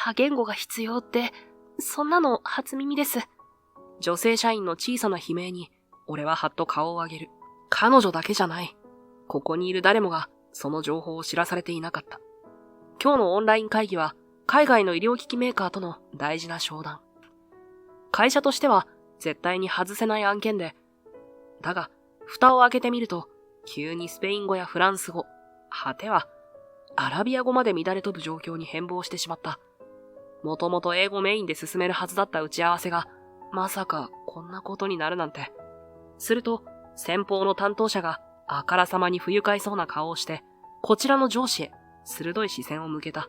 多言語が必要って、そんなの初耳です。女性社員の小さな悲鳴に、俺ははっと顔を上げる。彼女だけじゃない。ここにいる誰もが、その情報を知らされていなかった。今日のオンライン会議は、海外の医療機器メーカーとの大事な商談。会社としては、絶対に外せない案件で、だが、蓋を開けてみると、急にスペイン語やフランス語、果ては、アラビア語まで乱れ飛ぶ状況に変貌してしまった。もともと英語メインで進めるはずだった打ち合わせが、まさかこんなことになるなんて。すると、先方の担当者があからさまに不愉快そうな顔をして、こちらの上司へ鋭い視線を向けた。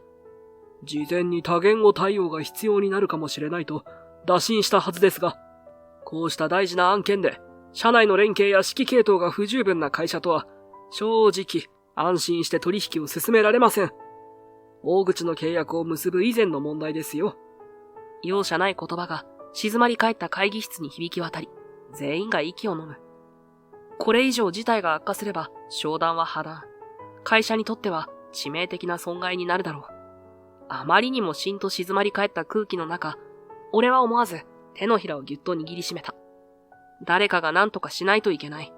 事前に多言語対応が必要になるかもしれないと打診したはずですが、こうした大事な案件で、社内の連携や指揮系統が不十分な会社とは、正直安心して取引を進められません。大口の契約を結ぶ以前の問題ですよ。容赦ない言葉が静まり返った会議室に響き渡り、全員が息を飲む。これ以上事態が悪化すれば、商談は破談。会社にとっては致命的な損害になるだろう。あまりにもしんと静まり返った空気の中、俺は思わず手のひらをぎゅっと握りしめた。誰かが何とかしないといけない。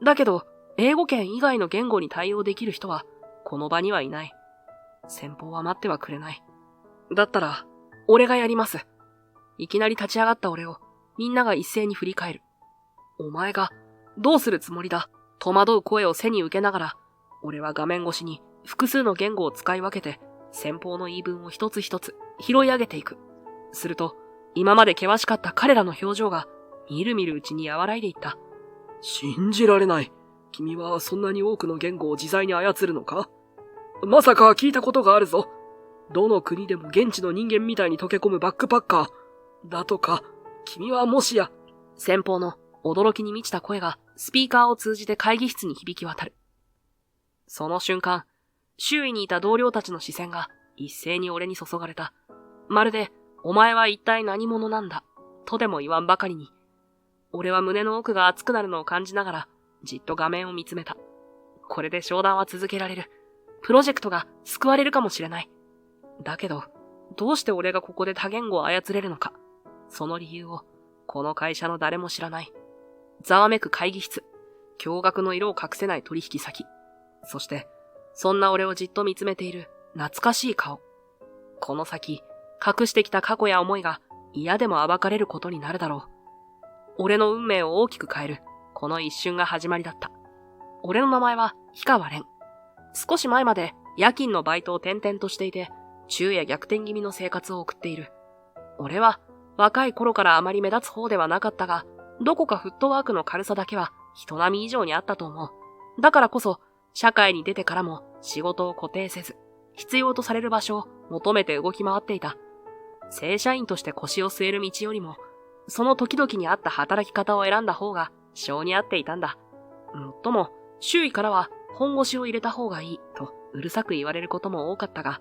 だけど、英語圏以外の言語に対応できる人は、この場にはいない。先方は待ってはくれない。だったら、俺がやります。いきなり立ち上がった俺を、みんなが一斉に振り返る。お前が、どうするつもりだ。戸惑う声を背に受けながら、俺は画面越しに複数の言語を使い分けて、先方の言い分を一つ一つ拾い上げていく。すると、今まで険しかった彼らの表情が、みるみるうちに和らいでいった。信じられない。君はそんなに多くの言語を自在に操るのか？まさか聞いたことがあるぞ。どの国でも現地の人間みたいに溶け込むバックパッカー。だとか、君はもしや。先方の驚きに満ちた声がスピーカーを通じて会議室に響き渡る。その瞬間、周囲にいた同僚たちの視線が一斉に俺に注がれた。まるで、お前は一体何者なんだ、とでも言わんばかりに。俺は胸の奥が熱くなるのを感じながら、じっと画面を見つめた。これで商談は続けられる。プロジェクトが救われるかもしれない。だけど、どうして俺がここで多言語を操れるのか。その理由を、この会社の誰も知らない。ざわめく会議室。驚愕の色を隠せない取引先。そして、そんな俺をじっと見つめている懐かしい顔。この先、隠してきた過去や思いが嫌でも暴かれることになるだろう。俺の運命を大きく変える、この一瞬が始まりだった。俺の名前は氷川蓮。少し前まで夜勤のバイトを転々としていて、昼夜逆転気味の生活を送っている。俺は若い頃からあまり目立つ方ではなかったが、どこかフットワークの軽さだけは人並み以上にあったと思う。だからこそ、社会に出てからも仕事を固定せず、必要とされる場所を求めて動き回っていた。正社員として腰を据える道よりも、その時々に合った働き方を選んだ方が性に合っていたんだ。もっとも、周囲からは本腰を入れた方がいいとうるさく言われることも多かったが、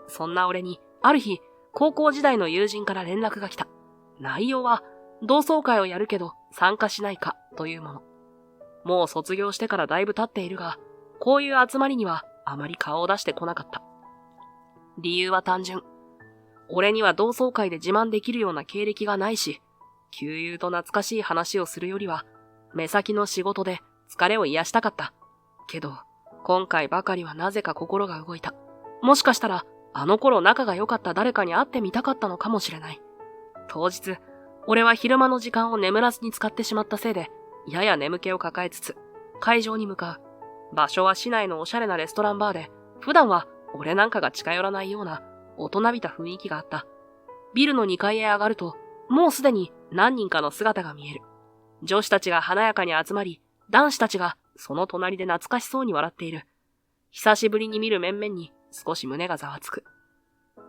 そんな俺にある日、高校時代の友人から連絡が来た。内容は、同窓会をやるけど参加しないかというもの。もう卒業してからだいぶ経っているが、こういう集まりにはあまり顔を出してこなかった。理由は単純。俺には同窓会で自慢できるような経歴がないし、旧友と懐かしい話をするよりは、目先の仕事で疲れを癒したかった。けど、今回ばかりはなぜか心が動いた。もしかしたら、あの頃仲が良かった誰かに会ってみたかったのかもしれない。当日、俺は昼間の時間を眠らずに使ってしまったせいで、やや眠気を抱えつつ、会場に向かう。場所は市内のおしゃれなレストランバーで、普段は俺なんかが近寄らないような大人びた雰囲気があった。ビルの2階へ上がると、もうすでに何人かの姿が見える。女子たちが華やかに集まり、男子たちがその隣で懐かしそうに笑っている。久しぶりに見る面々に少し胸がざわつく。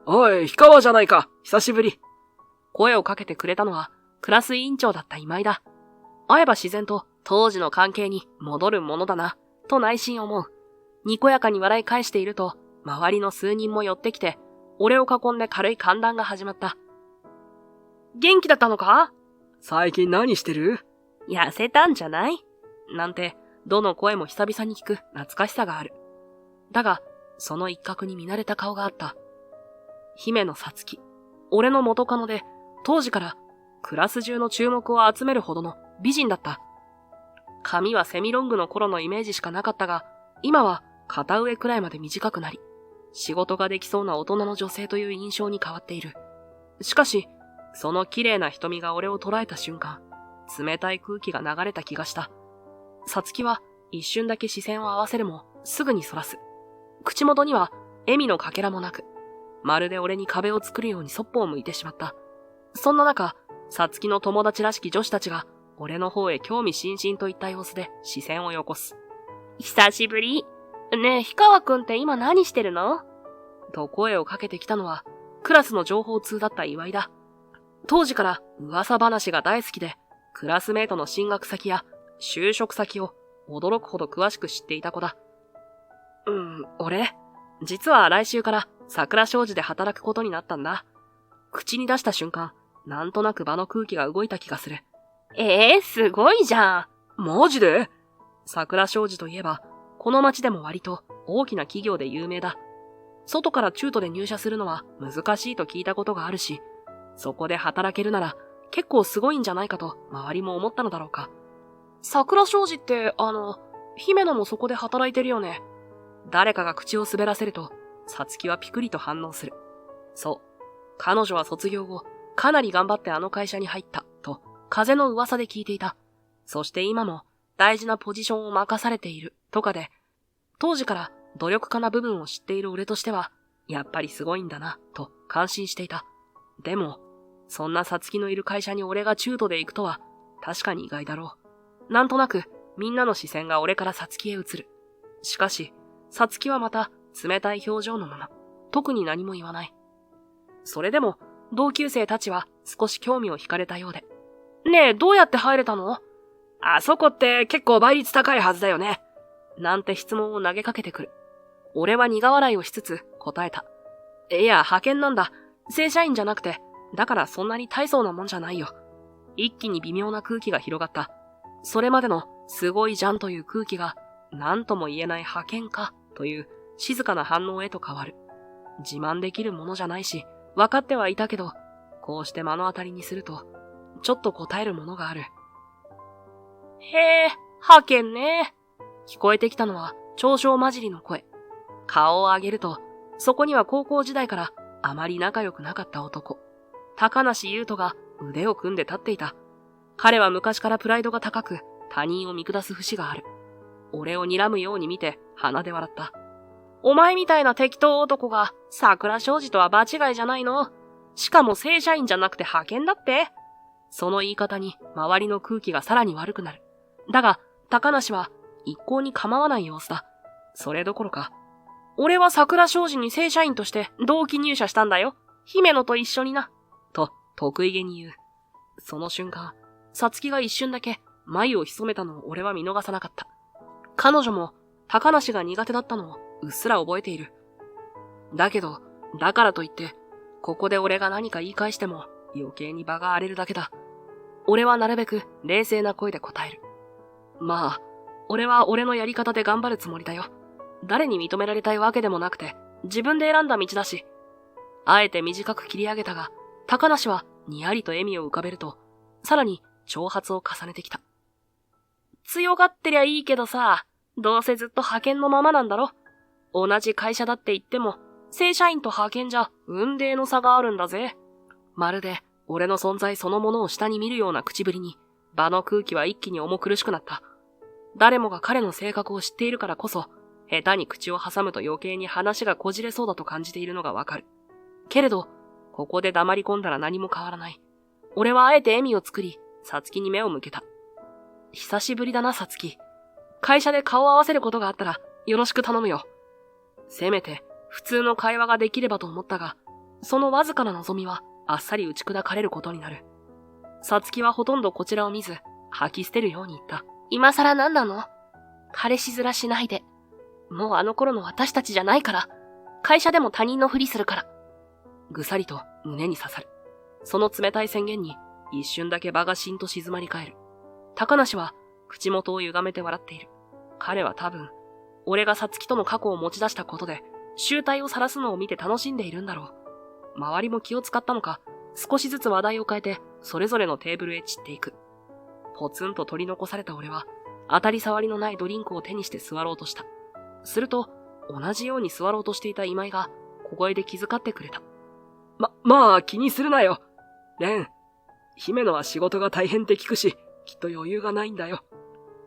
おい、氷川じゃないか、久しぶり。声をかけてくれたのは、クラス委員長だった今井だ。会えば自然と当時の関係に戻るものだな、と内心思う。にこやかに笑い返していると、周りの数人も寄ってきて、俺を囲んで軽い歓談が始まった。元気だったのか？最近何してる？痩せたんじゃない？なんて、どの声も久々に聞く懐かしさがある。だが、その一角に見慣れた顔があった。姫野さつき。俺の元カノで、当時からクラス中の注目を集めるほどの美人だった。髪はセミロングの頃のイメージしかなかったが、今は片上くらいまで短くなり、仕事ができそうな大人の女性という印象に変わっている。しかし、その綺麗な瞳が俺を捉えた瞬間、冷たい空気が流れた気がした。さつきは一瞬だけ視線を合わせるも、すぐにそらす。口元には笑みのかけらもなく、まるで俺に壁を作るようにそっぽを向いてしまった。そんな中、さつきの友達らしき女子たちが、俺の方へ興味津々といった様子で視線をよこす。久しぶり。ねえ、氷川くんって今何してるの？と声をかけてきたのは、クラスの情報通だった岩井だ。当時から噂話が大好きで、クラスメートの進学先や就職先を驚くほど詳しく知っていた子だ。俺、実は来週から桜商事で働くことになったんだ。口に出した瞬間、なんとなく場の空気が動いた気がする。すごいじゃん。マジで？桜商事といえば、この町でも割と大きな企業で有名だ。外から中途で入社するのは難しいと聞いたことがあるし、そこで働けるなら結構すごいんじゃないかと周りも思ったのだろうか。桜商事って姫野もそこで働いてるよね。誰かが口を滑らせると、さつきはピクリと反応する。そう。彼女は卒業後、かなり頑張ってあの会社に入った、と、風の噂で聞いていた。そして今も大事なポジションを任されている、とかで、当時から努力家な部分を知っている俺としては、やっぱりすごいんだな、と感心していた。でも、そんなさつきのいる会社に俺が中途で行くとは、確かに意外だろう。なんとなく、みんなの視線が俺からさつきへ移る。しかし、さつきはまた冷たい表情のまま、特に何も言わない。それでも、同級生たちは少し興味を惹かれたようで。ねえ、どうやって入れたの？あそこって結構倍率高いはずだよね。なんて質問を投げかけてくる。俺は苦笑いをしつつ答えた。いや、派遣なんだ。正社員じゃなくて、だからそんなに大層なもんじゃないよ。一気に微妙な空気が広がった。それまでのすごいじゃんという空気が、なんとも言えない派遣かという静かな反応へと変わる。自慢できるものじゃないし、分かってはいたけど、こうして目の当たりにすると、ちょっと答えるものがある。へえ、派遣ね。聞こえてきたのは嘲笑混じりの声。顔を上げると、そこには高校時代からあまり仲良くなかった男、高梨優斗が腕を組んで立っていた。彼は昔からプライドが高く、他人を見下す節がある。俺を睨むように見て鼻で笑った。お前みたいな適当男が桜商事とは場違いじゃないの？しかも正社員じゃなくて派遣だって？その言い方に周りの空気がさらに悪くなる。だが、高梨は一向に構わない様子だ。それどころか、俺は桜商事に正社員として同期入社したんだよ。姫野と一緒にな。と、得意げに言う。その瞬間、さつきが一瞬だけ眉を潜めたのを俺は見逃さなかった。彼女も高梨が苦手だったのをうっすら覚えている。だけど、だからといって、ここで俺が何か言い返しても余計に場が荒れるだけだ。俺はなるべく冷静な声で答える。まあ、俺は俺のやり方で頑張るつもりだよ。誰に認められたいわけでもなくて、自分で選んだ道だし。あえて短く切り上げたが、高梨はにやりと笑みを浮かべると、さらに挑発を重ねてきた。強がってりゃいいけどさ、どうせずっと派遣のままなんだろ。同じ会社だって言っても、正社員と派遣じゃ雲泥の差があるんだぜ。まるで俺の存在そのものを下に見るような口ぶりに、場の空気は一気に重苦しくなった。誰もが彼の性格を知っているからこそ、下手に口を挟むと余計に話がこじれそうだと感じているのがわかる。けれど、ここで黙り込んだら何も変わらない。俺はあえて笑みを作り、さつきに目を向けた。久しぶりだな、さつき。会社で顔を合わせることがあったら、よろしく頼むよ。せめて、普通の会話ができればと思ったが、そのわずかな望みは、あっさり打ち砕かれることになる。さつきはほとんどこちらを見ず、吐き捨てるように言った。今更何なの？彼氏面しないで。もうあの頃の私たちじゃないから。会社でも他人のふりするから。ぐさりと胸に刺さる。その冷たい宣言に、一瞬だけ場がしんと静まり返る。高梨は、口元を歪めて笑っている。彼は多分、俺がさつきとの過去を持ち出したことで、醜態を晒すのを見て楽しんでいるんだろう。周りも気を使ったのか、少しずつ話題を変えて、それぞれのテーブルへ散っていく。ポツンと取り残された俺は、当たり障りのないドリンクを手にして座ろうとした。すると、同じように座ろうとしていた今井が、小声で気遣ってくれた。まあ気にするなよ。レン、姫野は仕事が大変って聞くし、きっと余裕がないんだよ。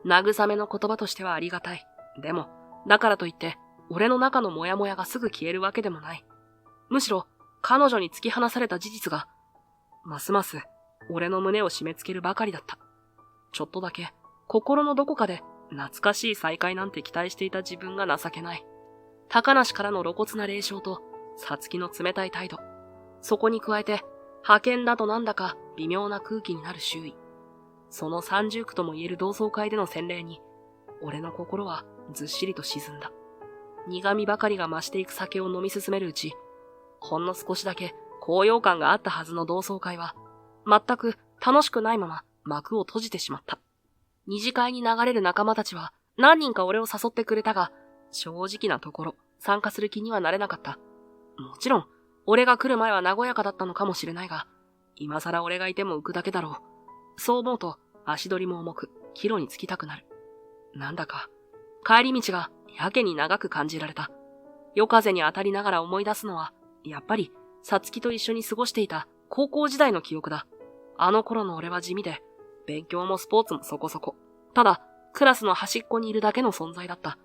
慰めの言葉としてはありがたい。でも、だからといって、俺の中のモヤモヤがすぐ消えるわけでもない。むしろ、彼女に突き放された事実が、ますます、俺の胸を締め付けるばかりだった。ちょっとだけ、心のどこかで、懐かしい再会なんて期待していた自分が情けない。高梨からの露骨な冷笑と、さつきの冷たい態度。そこに加えて、派遣だとなんだか微妙な空気になる周囲。その三重苦とも言える同窓会での洗礼に、俺の心はずっしりと沈んだ。苦味ばかりが増していく酒を飲み進めるうち、ほんの少しだけ高揚感があったはずの同窓会は、全く楽しくないまま幕を閉じてしまった。二次会に流れる仲間たちは何人か俺を誘ってくれたが、正直なところ参加する気にはなれなかった。もちろん、俺が来る前は和やかだったのかもしれないが、今更俺がいても浮くだけだろう。そう思うと足取りも重く、帰路につきたくなる。なんだか、帰り道がやけに長く感じられた。夜風に当たりながら思い出すのは、やっぱり、さつきと一緒に過ごしていた高校時代の記憶だ。あの頃の俺は地味で、勉強もスポーツもそこそこ。ただ、クラスの端っこにいるだけの存在だった。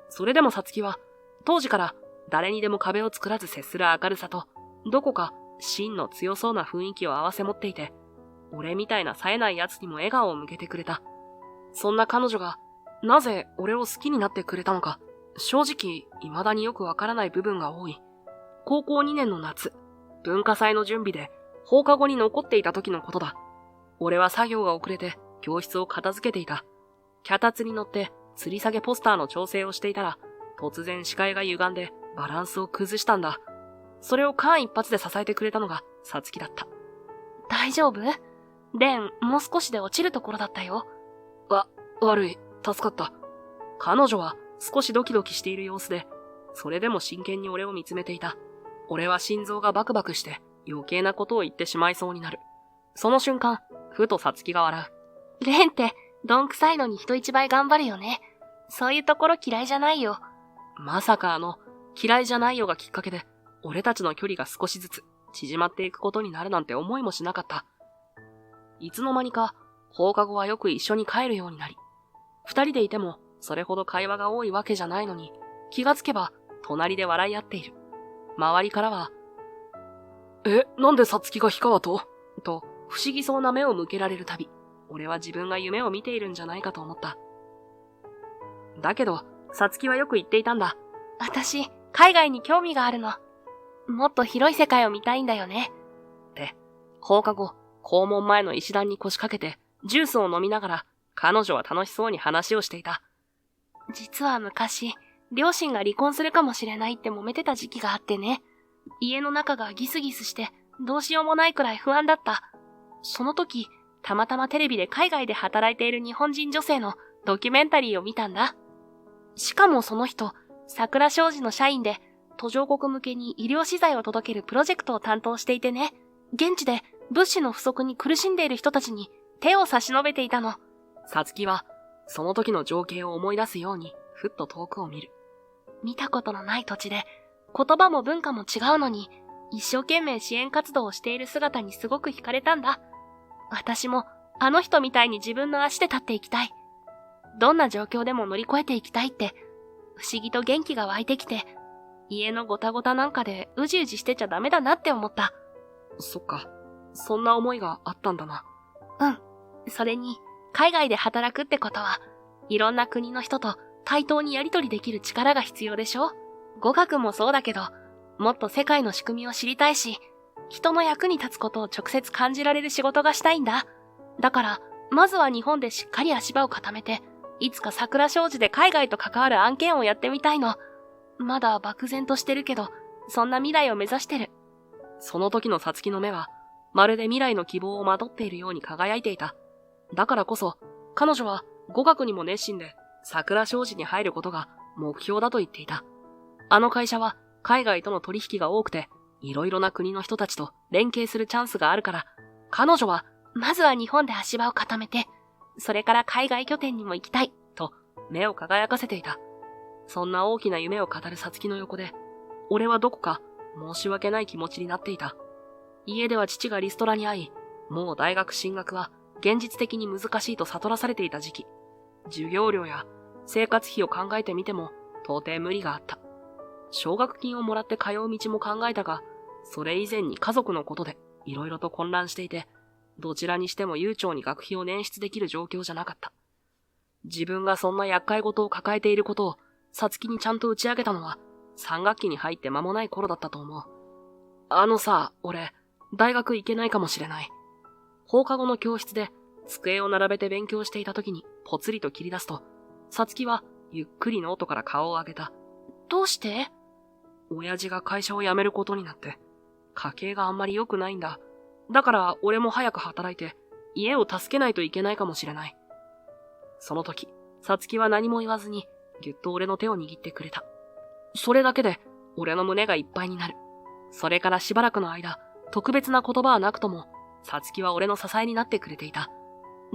それでもさつきは、当時から誰にでも壁を作らず接する明るさと、どこか芯の強そうな雰囲気を合わせ持っていて、俺みたいな冴えない奴にも笑顔を向けてくれた。そんな彼女が、なぜ俺を好きになってくれたのか、正直未だによくわからない部分が多い。高校2年の夏、文化祭の準備で放課後に残っていた時のことだ。俺は作業が遅れて教室を片付けていた。脚立に乗って吊り下げポスターの調整をしていたら、突然視界が歪んでバランスを崩したんだ。それを間一髪で支えてくれたのがさつきだった。大丈夫？レン、もう少しで落ちるところだったよ。悪い、助かった。彼女は少しドキドキしている様子で、それでも真剣に俺を見つめていた。俺は心臓がバクバクして余計なことを言ってしまいそうになる。その瞬間、ふとさつきが笑う。レンって、どんくさいのに人一倍頑張るよね。そういうところ嫌いじゃないよ。まさか嫌いじゃないよがきっかけで、俺たちの距離が少しずつ縮まっていくことになるなんて思いもしなかった。いつの間にか、放課後はよく一緒に帰るようになり、二人でいてもそれほど会話が多いわけじゃないのに、気がつけば隣で笑い合っている。周りからは、なんでさつきが氷川と不思議そうな目を向けられるたび、俺は自分が夢を見ているんじゃないかと思った。だけど、さつきはよく言っていたんだ。私、海外に興味があるの。もっと広い世界を見たいんだよね。って、放課後、校門前の石段に腰掛けて、ジュースを飲みながら、彼女は楽しそうに話をしていた。実は昔、両親が離婚するかもしれないって揉めてた時期があってね。家の中がギスギスして、どうしようもないくらい不安だった。その時、たまたまテレビで海外で働いている日本人女性のドキュメンタリーを見たんだ。しかもその人、桜商事の社員で、途上国向けに医療資材を届けるプロジェクトを担当していてね、現地で物資の不足に苦しんでいる人たちに手を差し伸べていたの。さつきは、その時の情景を思い出すように、ふっと遠くを見る。見たことのない土地で、言葉も文化も違うのに、一生懸命支援活動をしている姿にすごく惹かれたんだ。私も、あの人みたいに自分の足で立っていきたい。どんな状況でも乗り越えていきたいって、不思議と元気が湧いてきて、家のごたごたなんかでうじうじしてちゃダメだなって思った。そっか、そんな思いがあったんだな。うん。それに、海外で働くってことは、いろんな国の人と対等にやりとりできる力が必要でしょ？語学もそうだけど、もっと世界の仕組みを知りたいし、人の役に立つことを直接感じられる仕事がしたいんだ。だから、まずは日本でしっかり足場を固めて、いつか桜商事で海外と関わる案件をやってみたいの。まだ漠然としてるけど、そんな未来を目指してる。その時のさつきの目は、まるで未来の希望をまとっているように輝いていた。だからこそ、彼女は語学にも熱心で、桜商事に入ることが目標だと言っていた。あの会社は海外との取引が多くて、いろいろな国の人たちと連携するチャンスがあるから、彼女は、まずは日本で足場を固めて、それから海外拠点にも行きたい、と目を輝かせていた。そんな大きな夢を語るさつきの横で、俺はどこか申し訳ない気持ちになっていた。家では父がリストラに遭い、もう大学進学は現実的に難しいと悟らされていた時期。授業料や生活費を考えてみても到底無理があった。奨学金をもらって通う道も考えたが、それ以前に家族のことで色々と混乱していて、どちらにしても悠長に学費を捻出できる状況じゃなかった。自分がそんな厄介事を抱えていることをさつきにちゃんと打ち明けたのは3学期に入って間もない頃だったと思う。俺、大学行けないかもしれない。放課後の教室で机を並べて勉強していた時にぽつりと切り出すと、さつきはゆっくりノートから顔を上げた。どうして？親父が会社を辞めることになって、家計があんまり良くないんだ。だから俺も早く働いて、家を助けないといけないかもしれない。その時、さつきは何も言わずに、ぎゅっと俺の手を握ってくれた。それだけで、俺の胸がいっぱいになる。それからしばらくの間、特別な言葉はなくとも、さつきは俺の支えになってくれていた。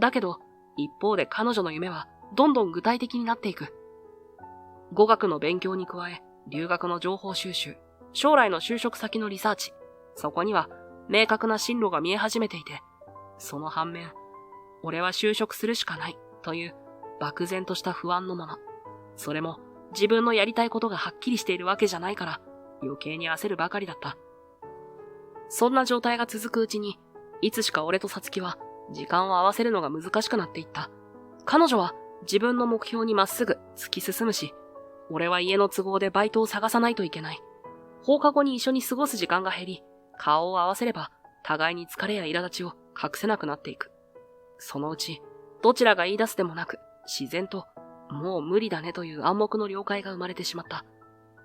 だけど、一方で彼女の夢は、どんどん具体的になっていく。語学の勉強に加え、留学の情報収集、将来の就職先のリサーチ、そこには明確な進路が見え始めていて、その反面、俺は就職するしかないという漠然とした不安のまま、それも自分のやりたいことがはっきりしているわけじゃないから余計に焦るばかりだった。そんな状態が続くうちに、いつしか俺とさつきは時間を合わせるのが難しくなっていった。彼女は自分の目標にまっすぐ突き進むし、俺は家の都合でバイトを探さないといけない。放課後に一緒に過ごす時間が減り、顔を合わせれば互いに疲れや苛立ちを隠せなくなっていく。そのうち、どちらが言い出すでもなく、自然と、もう無理だねという暗黙の了解が生まれてしまった。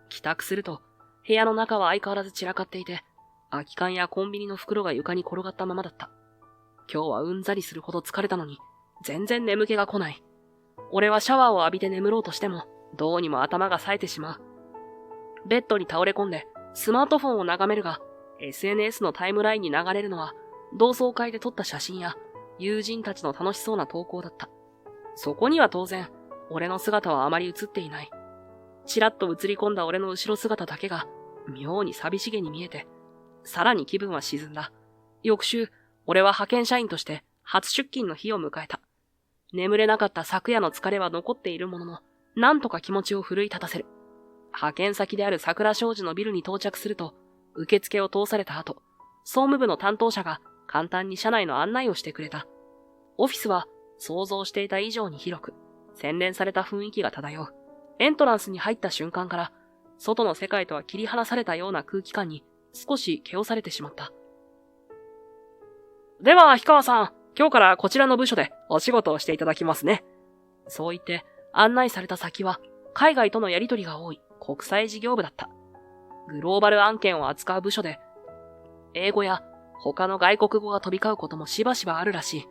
帰宅すると、部屋の中は相変わらず散らかっていて、空き缶やコンビニの袋が床に転がったままだった。今日はうんざりするほど疲れたのに、全然眠気が来ない。俺はシャワーを浴びて眠ろうとしても、どうにも頭が冴えてしまう。ベッドに倒れ込んで、スマートフォンを眺めるが、SNS のタイムラインに流れるのは、同窓会で撮った写真や、友人たちの楽しそうな投稿だった。そこには当然、俺の姿はあまり映っていない。ちらっと映り込んだ俺の後ろ姿だけが、妙に寂しげに見えて、さらに気分は沈んだ。翌週、俺は派遣社員として初出勤の日を迎えた。眠れなかった昨夜の疲れは残っているものの、なんとか気持ちを奮い立たせる。派遣先である桜商事のビルに到着すると、受付を通された後、総務部の担当者が簡単に社内の案内をしてくれた。オフィスは想像していた以上に広く、洗練された雰囲気が漂う。エントランスに入った瞬間から、外の世界とは切り離されたような空気感に少し気をされてしまった。では、氷川さん、今日からこちらの部署でお仕事をしていただきますね。そう言って案内された先は、海外とのやりとりが多い国際事業部だった。グローバル案件を扱う部署で、英語や他の外国語が飛び交うこともしばしばあるらしい。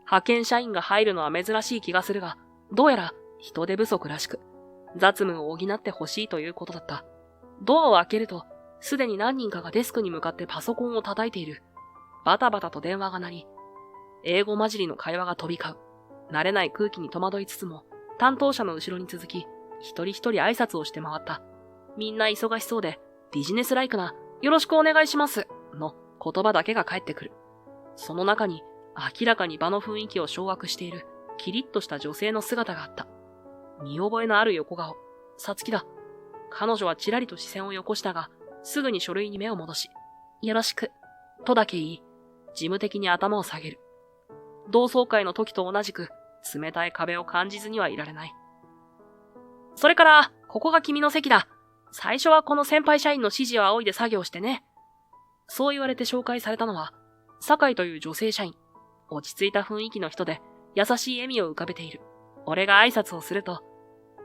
派遣社員が入るのは珍しい気がするが、どうやら人手不足らしく、雑務を補ってほしいということだった。ドアを開けると、すでに何人かがデスクに向かってパソコンを叩いている。バタバタと電話が鳴り、英語混じりの会話が飛び交う。慣れない空気に戸惑いつつも、担当者の後ろに続き、一人一人挨拶をして回った。みんな忙しそうで、ビジネスライクな、よろしくお願いします、の言葉だけが返ってくる。その中に、明らかに場の雰囲気を掌握している、キリッとした女性の姿があった。見覚えのある横顔、さつきだ。彼女はちらりと視線をよこしたが、すぐに書類に目を戻し、よろしく、とだけ言い、事務的に頭を下げる。同窓会の時と同じく、冷たい壁を感じずにはいられない。それから、ここが君の席だ。最初はこの先輩社員の指示を仰いで作業してね。そう言われて紹介されたのは、酒井という女性社員。落ち着いた雰囲気の人で、優しい笑みを浮かべている。俺が挨拶をすると、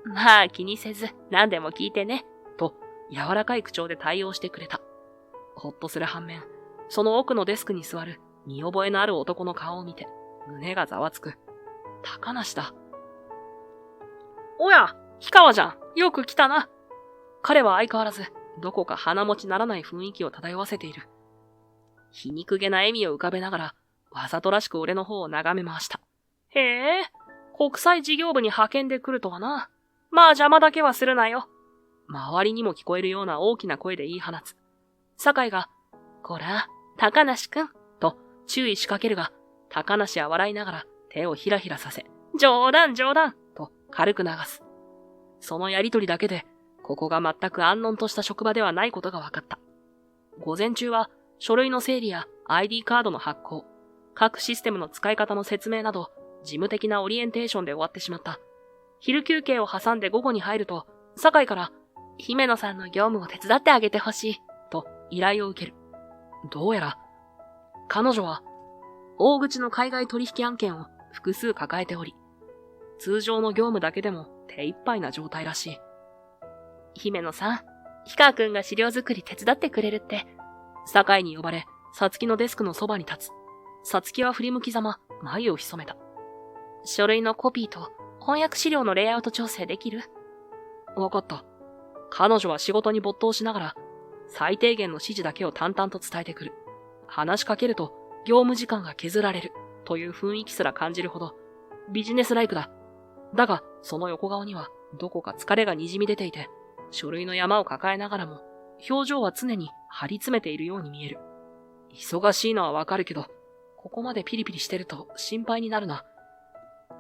まあ気にせず何でも聞いてね、と柔らかい口調で対応してくれた。ほっとする反面、その奥のデスクに座る見覚えのある男の顔を見て、胸がざわつく。高梨だ。おや、氷川じゃん。よく来たな。彼は相変わらずどこか鼻持ちならない雰囲気を漂わせている。皮肉げな笑みを浮かべながら、わざとらしく俺の方を眺め回した。へえ、国際事業部に派遣で来るとはな。まあ邪魔だけはするなよ。周りにも聞こえるような大きな声で言い放つ。酒井が、こら、高梨くん、と注意しかけるが、高梨は笑いながら手をひらひらさせ、冗談、と軽く流す。そのやりとりだけで、ここが全く安穏とした職場ではないことが分かった。午前中は書類の整理や ID カードの発行、各システムの使い方の説明など、事務的なオリエンテーションで終わってしまった。昼休憩を挟んで午後に入ると、酒井から、姫野さんの業務を手伝ってあげてほしい、と依頼を受ける。どうやら、彼女は、大口の海外取引案件を複数抱えており、通常の業務だけでも手一杯な状態らしい。姫野さん、氷川くんが資料作り手伝ってくれるって。酒井に呼ばれ、さつきのデスクのそばに立つ。さつきは振り向きざま、眉を潜めた。書類のコピーと翻訳資料のレイアウト調整できる？わかった。彼女は仕事に没頭しながら、最低限の指示だけを淡々と伝えてくる。話しかけると、業務時間が削られる、という雰囲気すら感じるほど、ビジネスライクだ。だが、その横顔には、どこか疲れが滲み出ていて、書類の山を抱えながらも、表情は常に張り詰めているように見える。忙しいのはわかるけど、ここまでピリピリしてると心配になるな。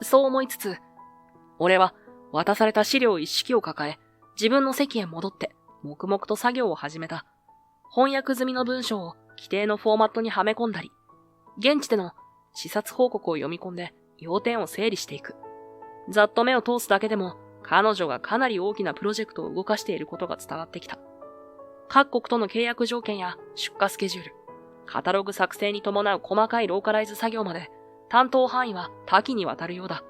そう思いつつ、俺は渡された資料一式を抱え、自分の席へ戻って、黙々と作業を始めた。翻訳済みの文章を規定のフォーマットにはめ込んだり、現地での視察報告を読み込んで要点を整理していく。ざっと目を通すだけでも、彼女がかなり大きなプロジェクトを動かしていることが伝わってきた。各国との契約条件や出荷スケジュール、カタログ作成に伴う細かいローカライズ作業まで、担当範囲は多岐にわたるようだ。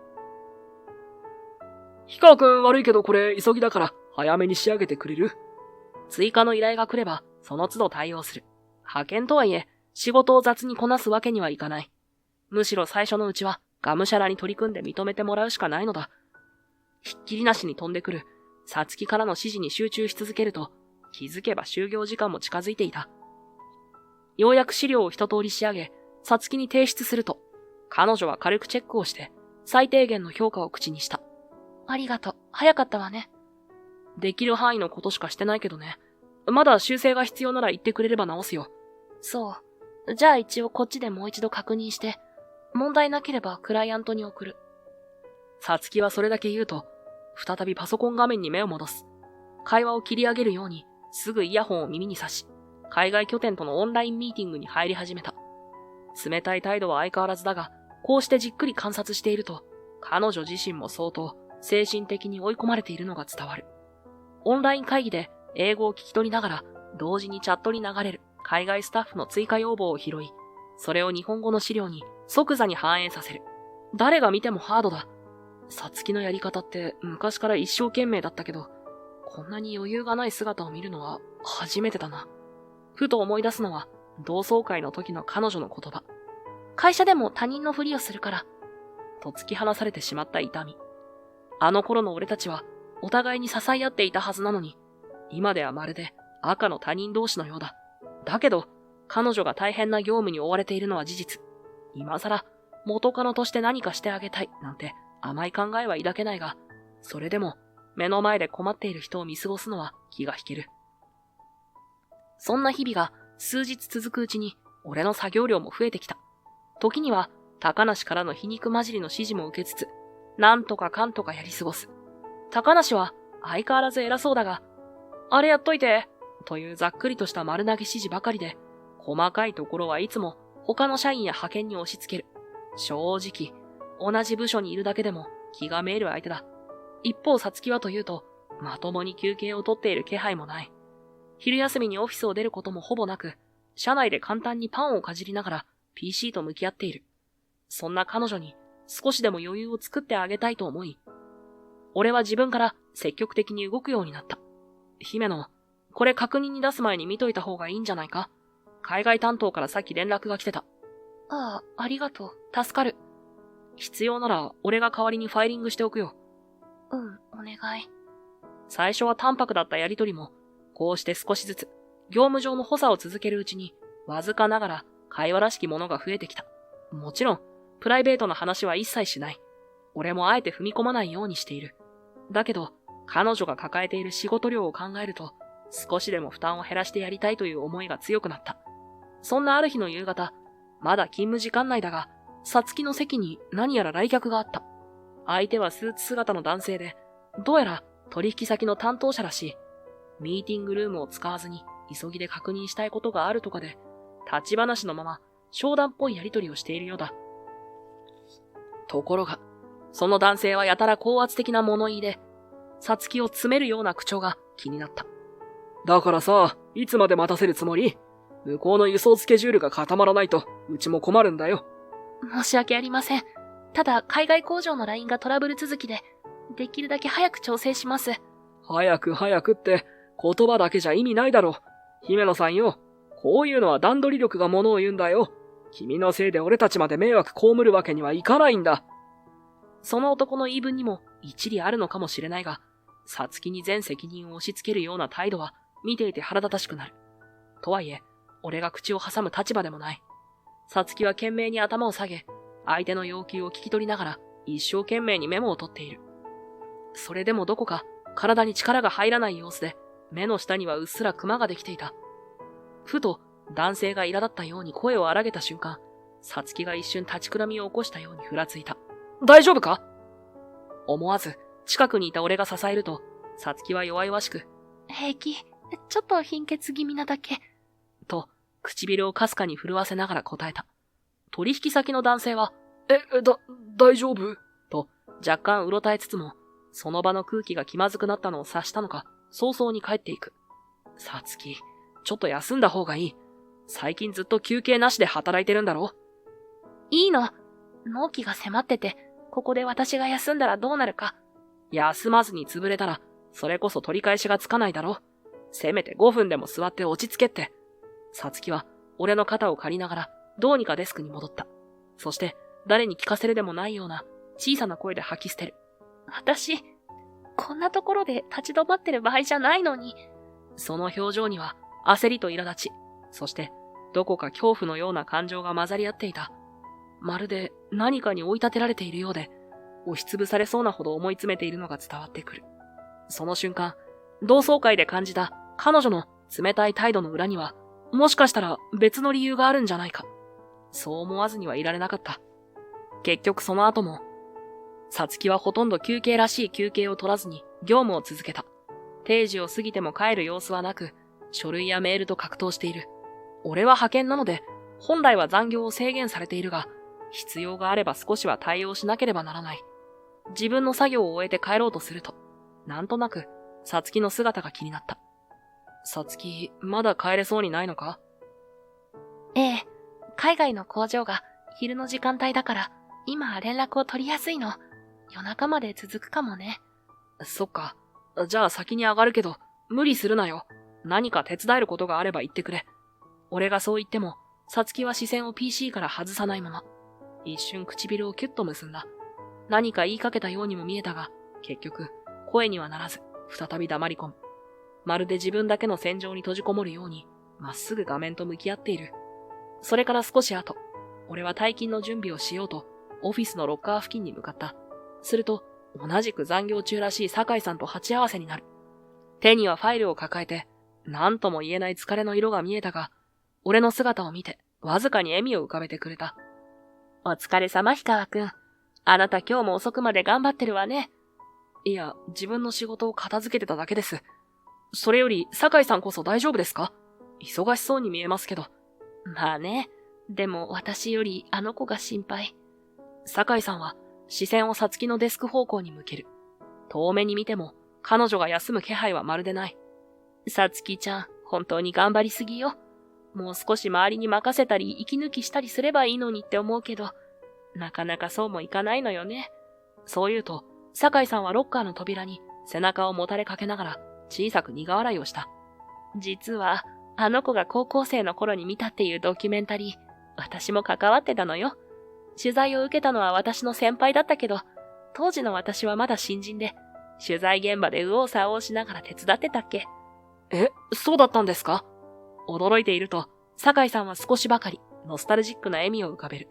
氷川くん悪いけどこれ急ぎだから早めに仕上げてくれる？追加の依頼が来ればその都度対応する。派遣とはいえ仕事を雑にこなすわけにはいかない。むしろ最初のうちはがむしゃらに取り組んで認めてもらうしかないのだ。ひっきりなしに飛んでくるさつきからの指示に集中し続けると気づけば就業時間も近づいていた。ようやく資料を一通り仕上げさつきに提出すると彼女は軽くチェックをして最低限の評価を口にした。ありがとう。早かったわね。できる範囲のことしかしてないけどね。まだ修正が必要なら言ってくれれば直すよ。そう。じゃあ一応こっちでもう一度確認して、問題なければクライアントに送る。さつきはそれだけ言うと、再びパソコン画面に目を戻す。会話を切り上げるように、すぐイヤホンを耳に差し、海外拠点とのオンラインミーティングに入り始めた。冷たい態度は相変わらずだが、こうしてじっくり観察していると、彼女自身も相当、精神的に追い込まれているのが伝わる。オンライン会議で英語を聞き取りながら、同時にチャットに流れる海外スタッフの追加要望を拾い、それを日本語の資料に即座に反映させる。誰が見てもハードだ。さつきのやり方って昔から一生懸命だったけど、こんなに余裕がない姿を見るのは初めてだな。ふと思い出すのは同窓会の時の彼女の言葉。会社でも他人のふりをするから、と突き放されてしまった痛み。あの頃の俺たちはお互いに支え合っていたはずなのに、今ではまるで赤の他人同士のようだ。だけど、彼女が大変な業務に追われているのは事実。今更、元カノとして何かしてあげたいなんて甘い考えは抱けないが、それでも目の前で困っている人を見過ごすのは気が引ける。そんな日々が数日続くうちに俺の作業量も増えてきた。時には高梨からの皮肉混じりの指示も受けつつ、なんとかかんとかやり過ごす。高梨は相変わらず偉そうだが、あれやっといて、というざっくりとした丸投げ指示ばかりで、細かいところはいつも他の社員や派遣に押し付ける。正直、同じ部署にいるだけでも気がめいる相手だ。一方さつきはというと、まともに休憩をとっている気配もない。昼休みにオフィスを出ることもほぼなく、社内で簡単にパンをかじりながら PC と向き合っている。そんな彼女に少しでも余裕を作ってあげたいと思い、俺は自分から積極的に動くようになった。姫野、これ確認に出す前に見といた方がいいんじゃないか？海外担当からさっき連絡が来てた。ああ、ありがとう。助かる。必要なら俺が代わりにファイリングしておくよ。うん、お願い。最初は淡白だったやりとりも、こうして少しずつ、業務上の補佐を続けるうちに、わずかながら会話らしきものが増えてきた。もちろん、プライベートな話は一切しない。俺もあえて踏み込まないようにしている。だけど、彼女が抱えている仕事量を考えると、少しでも負担を減らしてやりたいという思いが強くなった。そんなある日の夕方、まだ勤務時間内だが、さつきの席に何やら来客があった。相手はスーツ姿の男性で、どうやら取引先の担当者らしい。ミーティングルームを使わずに急ぎで確認したいことがあるとかで、立ち話のまま商談っぽいやり取りをしているようだ。ところが、その男性はやたら高圧的な物言いで、さつきを詰めるような口調が気になった。だからさ、いつまで待たせるつもり？向こうの輸送スケジュールが固まらないと、うちも困るんだよ。申し訳ありません。ただ、海外工場の LINE がトラブル続きで、できるだけ早く調整します。早く早くって、言葉だけじゃ意味ないだろ。姫野さんよ。こういうのは段取り力がものを言うんだよ。君のせいで俺たちまで迷惑被るわけにはいかないんだ。その男の言い分にも一理あるのかもしれないが、さつきに全責任を押し付けるような態度は見ていて腹立たしくなる。とはいえ、俺が口を挟む立場でもない。さつきは懸命に頭を下げ、相手の要求を聞き取りながら一生懸命にメモを取っている。それでもどこか体に力が入らない様子で、目の下にはうっすらクマができていた。ふと男性が苛立ったように声を荒げた瞬間、さつきが一瞬立ちくらみを起こしたようにふらついた。大丈夫か？思わず近くにいた俺が支えると、さつきは弱々しく、平気。ちょっと貧血気味なだけ。と、唇をかすかに震わせながら答えた。取引先の男性は、大丈夫？と、若干うろたえつつも、その場の空気が気まずくなったのを察したのか、早々に帰っていく。さつき、ちょっと休んだ方がいい。最近ずっと休憩なしで働いてるんだろ？いいの。納期が迫ってて、ここで私が休んだらどうなるか。休まずに潰れたら、それこそ取り返しがつかないだろ。せめて5分でも座って落ち着けって。さつきは、俺の肩を借りながら、どうにかデスクに戻った。そして、誰に聞かせるでもないような、小さな声で吐き捨てる。私、こんなところで立ち止まってる場合じゃないのに。その表情には、焦りと苛立ち、そして、どこか恐怖のような感情が混ざり合っていた。まるで何かに追い立てられているようで、押しつぶされそうなほど思い詰めているのが伝わってくる。その瞬間、同窓会で感じた彼女の冷たい態度の裏には、もしかしたら別の理由があるんじゃないか。そう思わずにはいられなかった。結局その後も、さつきはほとんど休憩らしい休憩を取らずに業務を続けた。定時を過ぎても帰る様子はなく、書類やメールと格闘している。俺は派遣なので、本来は残業を制限されているが、必要があれば少しは対応しなければならない。自分の作業を終えて帰ろうとすると、なんとなく、さつきの姿が気になった。さつき、まだ帰れそうにないのか？ええ、海外の工場が昼の時間帯だから、今連絡を取りやすいの。夜中まで続くかもね。そっか。じゃあ先に上がるけど、無理するなよ。何か手伝えることがあれば言ってくれ。俺がそう言っても、さつきは視線を PC から外さないまま、一瞬唇をキュッと結んだ。何か言いかけたようにも見えたが、結局、声にはならず、再び黙り込む。まるで自分だけの戦場に閉じこもるように、まっすぐ画面と向き合っている。それから少し後、俺は退勤の準備をしようと、オフィスのロッカー付近に向かった。すると、同じく残業中らしい酒井さんと鉢合わせになる。手にはファイルを抱えて、何とも言えない疲れの色が見えたが、俺の姿を見て、わずかに笑みを浮かべてくれた。お疲れ様、氷川くん。あなた今日も遅くまで頑張ってるわね。いや、自分の仕事を片付けてただけです。それより、酒井さんこそ大丈夫ですか？忙しそうに見えますけど。まあね。でも私よりあの子が心配。酒井さんは視線をさつきのデスク方向に向ける。遠目に見ても彼女が休む気配はまるでない。さつきちゃん、本当に頑張りすぎよ。もう少し周りに任せたり息抜きしたりすればいいのにって思うけど、なかなかそうもいかないのよね。そう言うと、酒井さんはロッカーの扉に背中をもたれかけながら小さく苦笑いをした。実は、あの子が高校生の頃に見たっていうドキュメンタリー、私も関わってたのよ。取材を受けたのは私の先輩だったけど、当時の私はまだ新人で、取材現場で右往左往しながら手伝ってたっけ。そうだったんですか？驚いていると、酒井さんは少しばかりノスタルジックな笑みを浮かべる。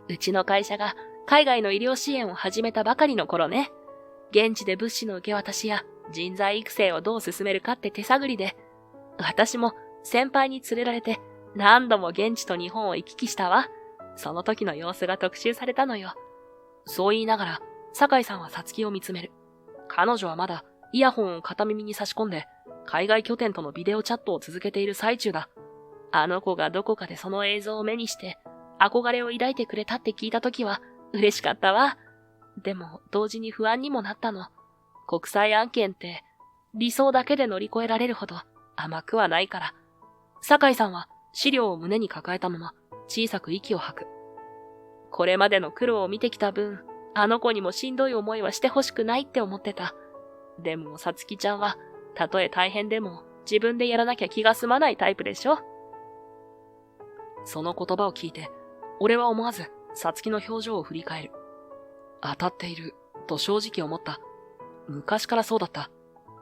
うちの会社が海外の医療支援を始めたばかりの頃ね。現地で物資の受け渡しや人材育成をどう進めるかって手探りで、私も先輩に連れられて何度も現地と日本を行き来したわ。その時の様子が特集されたのよ。そう言いながら、酒井さんはさつきを見つめる。彼女はまだイヤホンを片耳に差し込んで、海外拠点とのビデオチャットを続けている最中だ。あの子がどこかでその映像を目にして、憧れを抱いてくれたって聞いた時は嬉しかったわ。でも同時に不安にもなったの。国際案件って理想だけで乗り越えられるほど甘くはないから。酒井さんは資料を胸に抱えたまま小さく息を吐く。これまでの苦労を見てきた分、あの子にもしんどい思いはしてほしくないって思ってた。でもさつきちゃんはたとえ大変でも自分でやらなきゃ気が済まないタイプでしょ。その言葉を聞いて、俺は思わずさつきの表情を振り返る。当たっていると正直思った。昔からそうだった。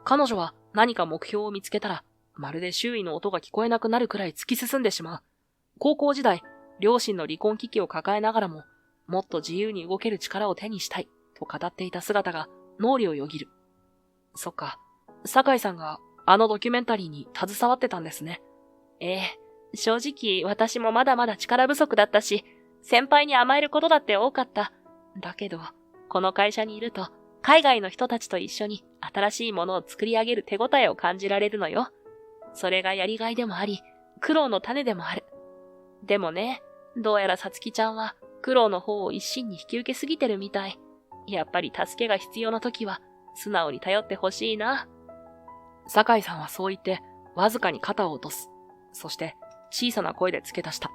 彼女は何か目標を見つけたら、まるで周囲の音が聞こえなくなるくらい突き進んでしまう。高校時代、両親の離婚危機を抱えながらも、もっと自由に動ける力を手にしたいと語っていた姿が脳裏をよぎる。そっか、酒井さんがあのドキュメンタリーに携わってたんですね。正直私もまだまだ力不足だったし、先輩に甘えることだって多かった。だけど、この会社にいると、海外の人たちと一緒に新しいものを作り上げる手応えを感じられるのよ。それがやりがいでもあり、苦労の種でもある。でもね、どうやらさつきちゃんは苦労の方を一心に引き受けすぎてるみたい。やっぱり助けが必要な時は素直に頼ってほしいな。酒井さんはそう言ってわずかに肩を落とす。そして小さな声で付け足した。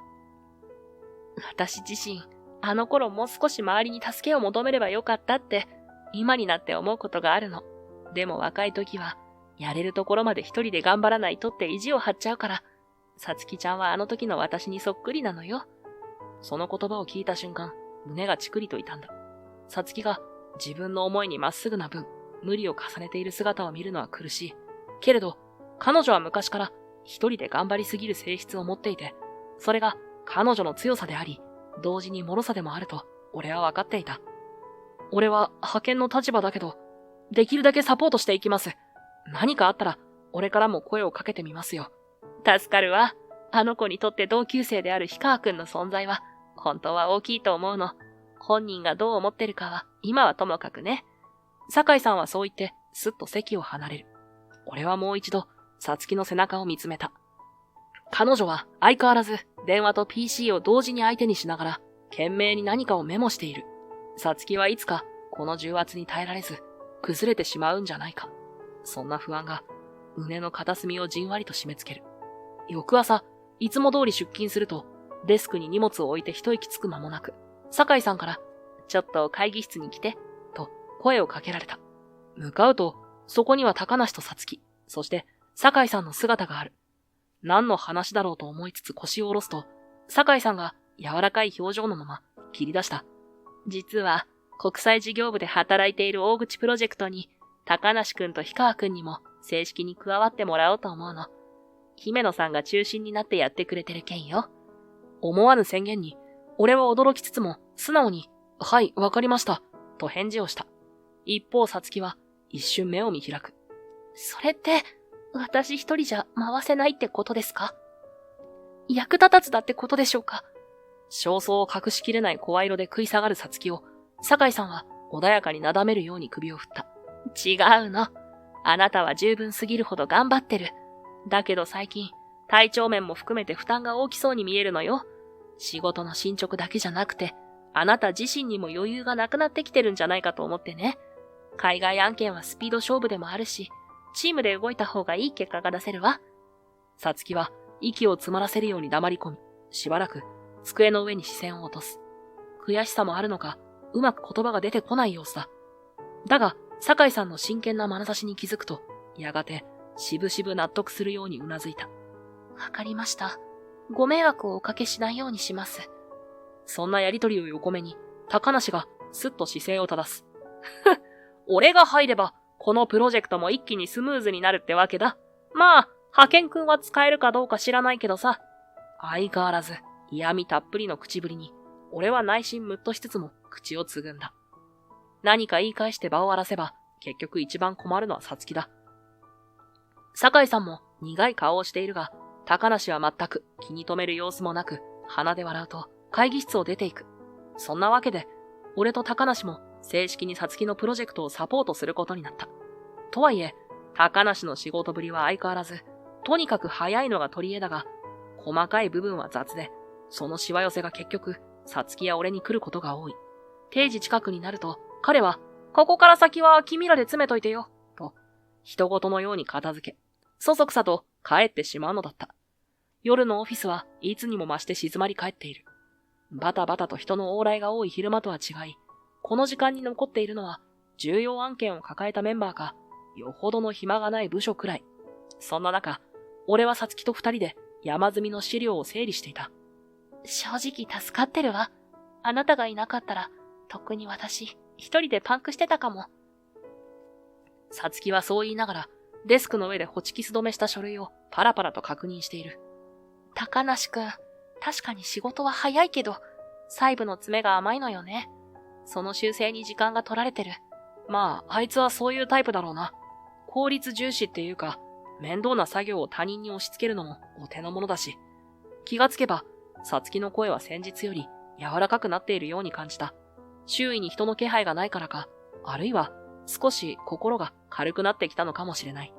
私自身、あの頃もう少し周りに助けを求めればよかったって今になって思うことがあるの。でも若い時はやれるところまで一人で頑張らないとって意地を張っちゃうから、さつきちゃんはあの時の私にそっくりなのよ。その言葉を聞いた瞬間、胸がチクリと痛んだ。さつきが自分の思いにまっすぐな分、無理を重ねている姿を見るのは苦しい。けれど、彼女は昔から一人で頑張りすぎる性質を持っていて、それが彼女の強さであり、同時に脆さでもあると俺は分かっていた。俺は派遣の立場だけど、できるだけサポートしていきます。何かあったら、俺からも声をかけてみますよ。助かるわ。あの子にとって同級生である氷川くんの存在は、本当は大きいと思うの。本人がどう思ってるかは、今はともかくね。酒井さんはそう言って、すっと席を離れる。俺はもう一度、さつきの背中を見つめた。彼女は相変わらず、電話と PC を同時に相手にしながら、懸命に何かをメモしている。さつきはいつか、この重圧に耐えられず、崩れてしまうんじゃないか。そんな不安が、胸の片隅をじんわりと締め付ける。翌朝、いつも通り出勤すると、デスクに荷物を置いて一息つく間もなく、酒井さんから、ちょっと会議室に来て、と声をかけられた。向かうと、そこには高梨とさつき、そして酒井さんの姿がある。何の話だろうと思いつつ腰を下ろすと、酒井さんが柔らかい表情のまま切り出した。実は、国際事業部で働いている大口プロジェクトに、高梨くんと氷川くんにも正式に加わってもらおうと思うの。姫野さんが中心になってやってくれてる件よ。思わぬ宣言に、俺は驚きつつも素直に、はい、わかりました、と返事をした。一方、さつきは一瞬目を見開く。それって、私一人じゃ回せないってことですか？役立たずだってことでしょうか？焦燥を隠しきれない声色で食い下がるさつきを、酒井さんは穏やかになだめるように首を振った。違うの。あなたは十分すぎるほど頑張ってる。だけど最近、体調面も含めて負担が大きそうに見えるのよ。仕事の進捗だけじゃなくて、あなた自身にも余裕がなくなってきてるんじゃないかと思ってね。海外案件はスピード勝負でもあるし、チームで動いた方がいい結果が出せるわ。さつきは息を詰まらせるように黙り込み、しばらく机の上に視線を落とす。悔しさもあるのか、うまく言葉が出てこない様子だ。だが、酒井さんの真剣な眼差しに気づくと、やがて、しぶしぶ納得するようにうなずいた。わかりました。ご迷惑をおかけしないようにします。そんなやりとりを横目に、高梨がすっと姿勢を正す。俺が入れば、このプロジェクトも一気にスムーズになるってわけだ。まあ、派遣くんは使えるかどうか知らないけどさ。相変わらず、嫌味たっぷりの口ぶりに、俺は内心ムッとしつつも口をつぐんだ。何か言い返して場を荒らせば、結局一番困るのはさつきだ。酒井さんも苦い顔をしているが、高梨は全く気に留める様子もなく、鼻で笑うと会議室を出ていく。そんなわけで、俺と高梨も正式にさつきのプロジェクトをサポートすることになった。とはいえ、高梨の仕事ぶりは相変わらず、とにかく早いのが取り柄だが、細かい部分は雑で、そのしわ寄せが結局、さつきや俺に来ることが多い。定時近くになると、彼は、ここから先は君らで詰めといてよ、と、人事のように片付け、そそくさと帰ってしまうのだった。夜のオフィスはいつにも増して静まり返っている。バタバタと人の往来が多い昼間とは違い、この時間に残っているのは、重要案件を抱えたメンバーか、よほどの暇がない部署くらい。そんな中、俺はさつきと二人で山積みの資料を整理していた。正直助かってるわ。あなたがいなかったら、とっくに私、一人でパンクしてたかも。さつきはそう言いながら、デスクの上でホチキス止めした書類をパラパラと確認している。高梨くん、確かに仕事は早いけど、細部の詰めが甘いのよね。その修正に時間が取られてる。まあ、あいつはそういうタイプだろうな。効率重視っていうか、面倒な作業を他人に押し付けるのもお手の物だし。気がつけば、さつきの声は先日より柔らかくなっているように感じた。周囲に人の気配がないからか、あるいは少し心が軽くなってきたのかもしれない。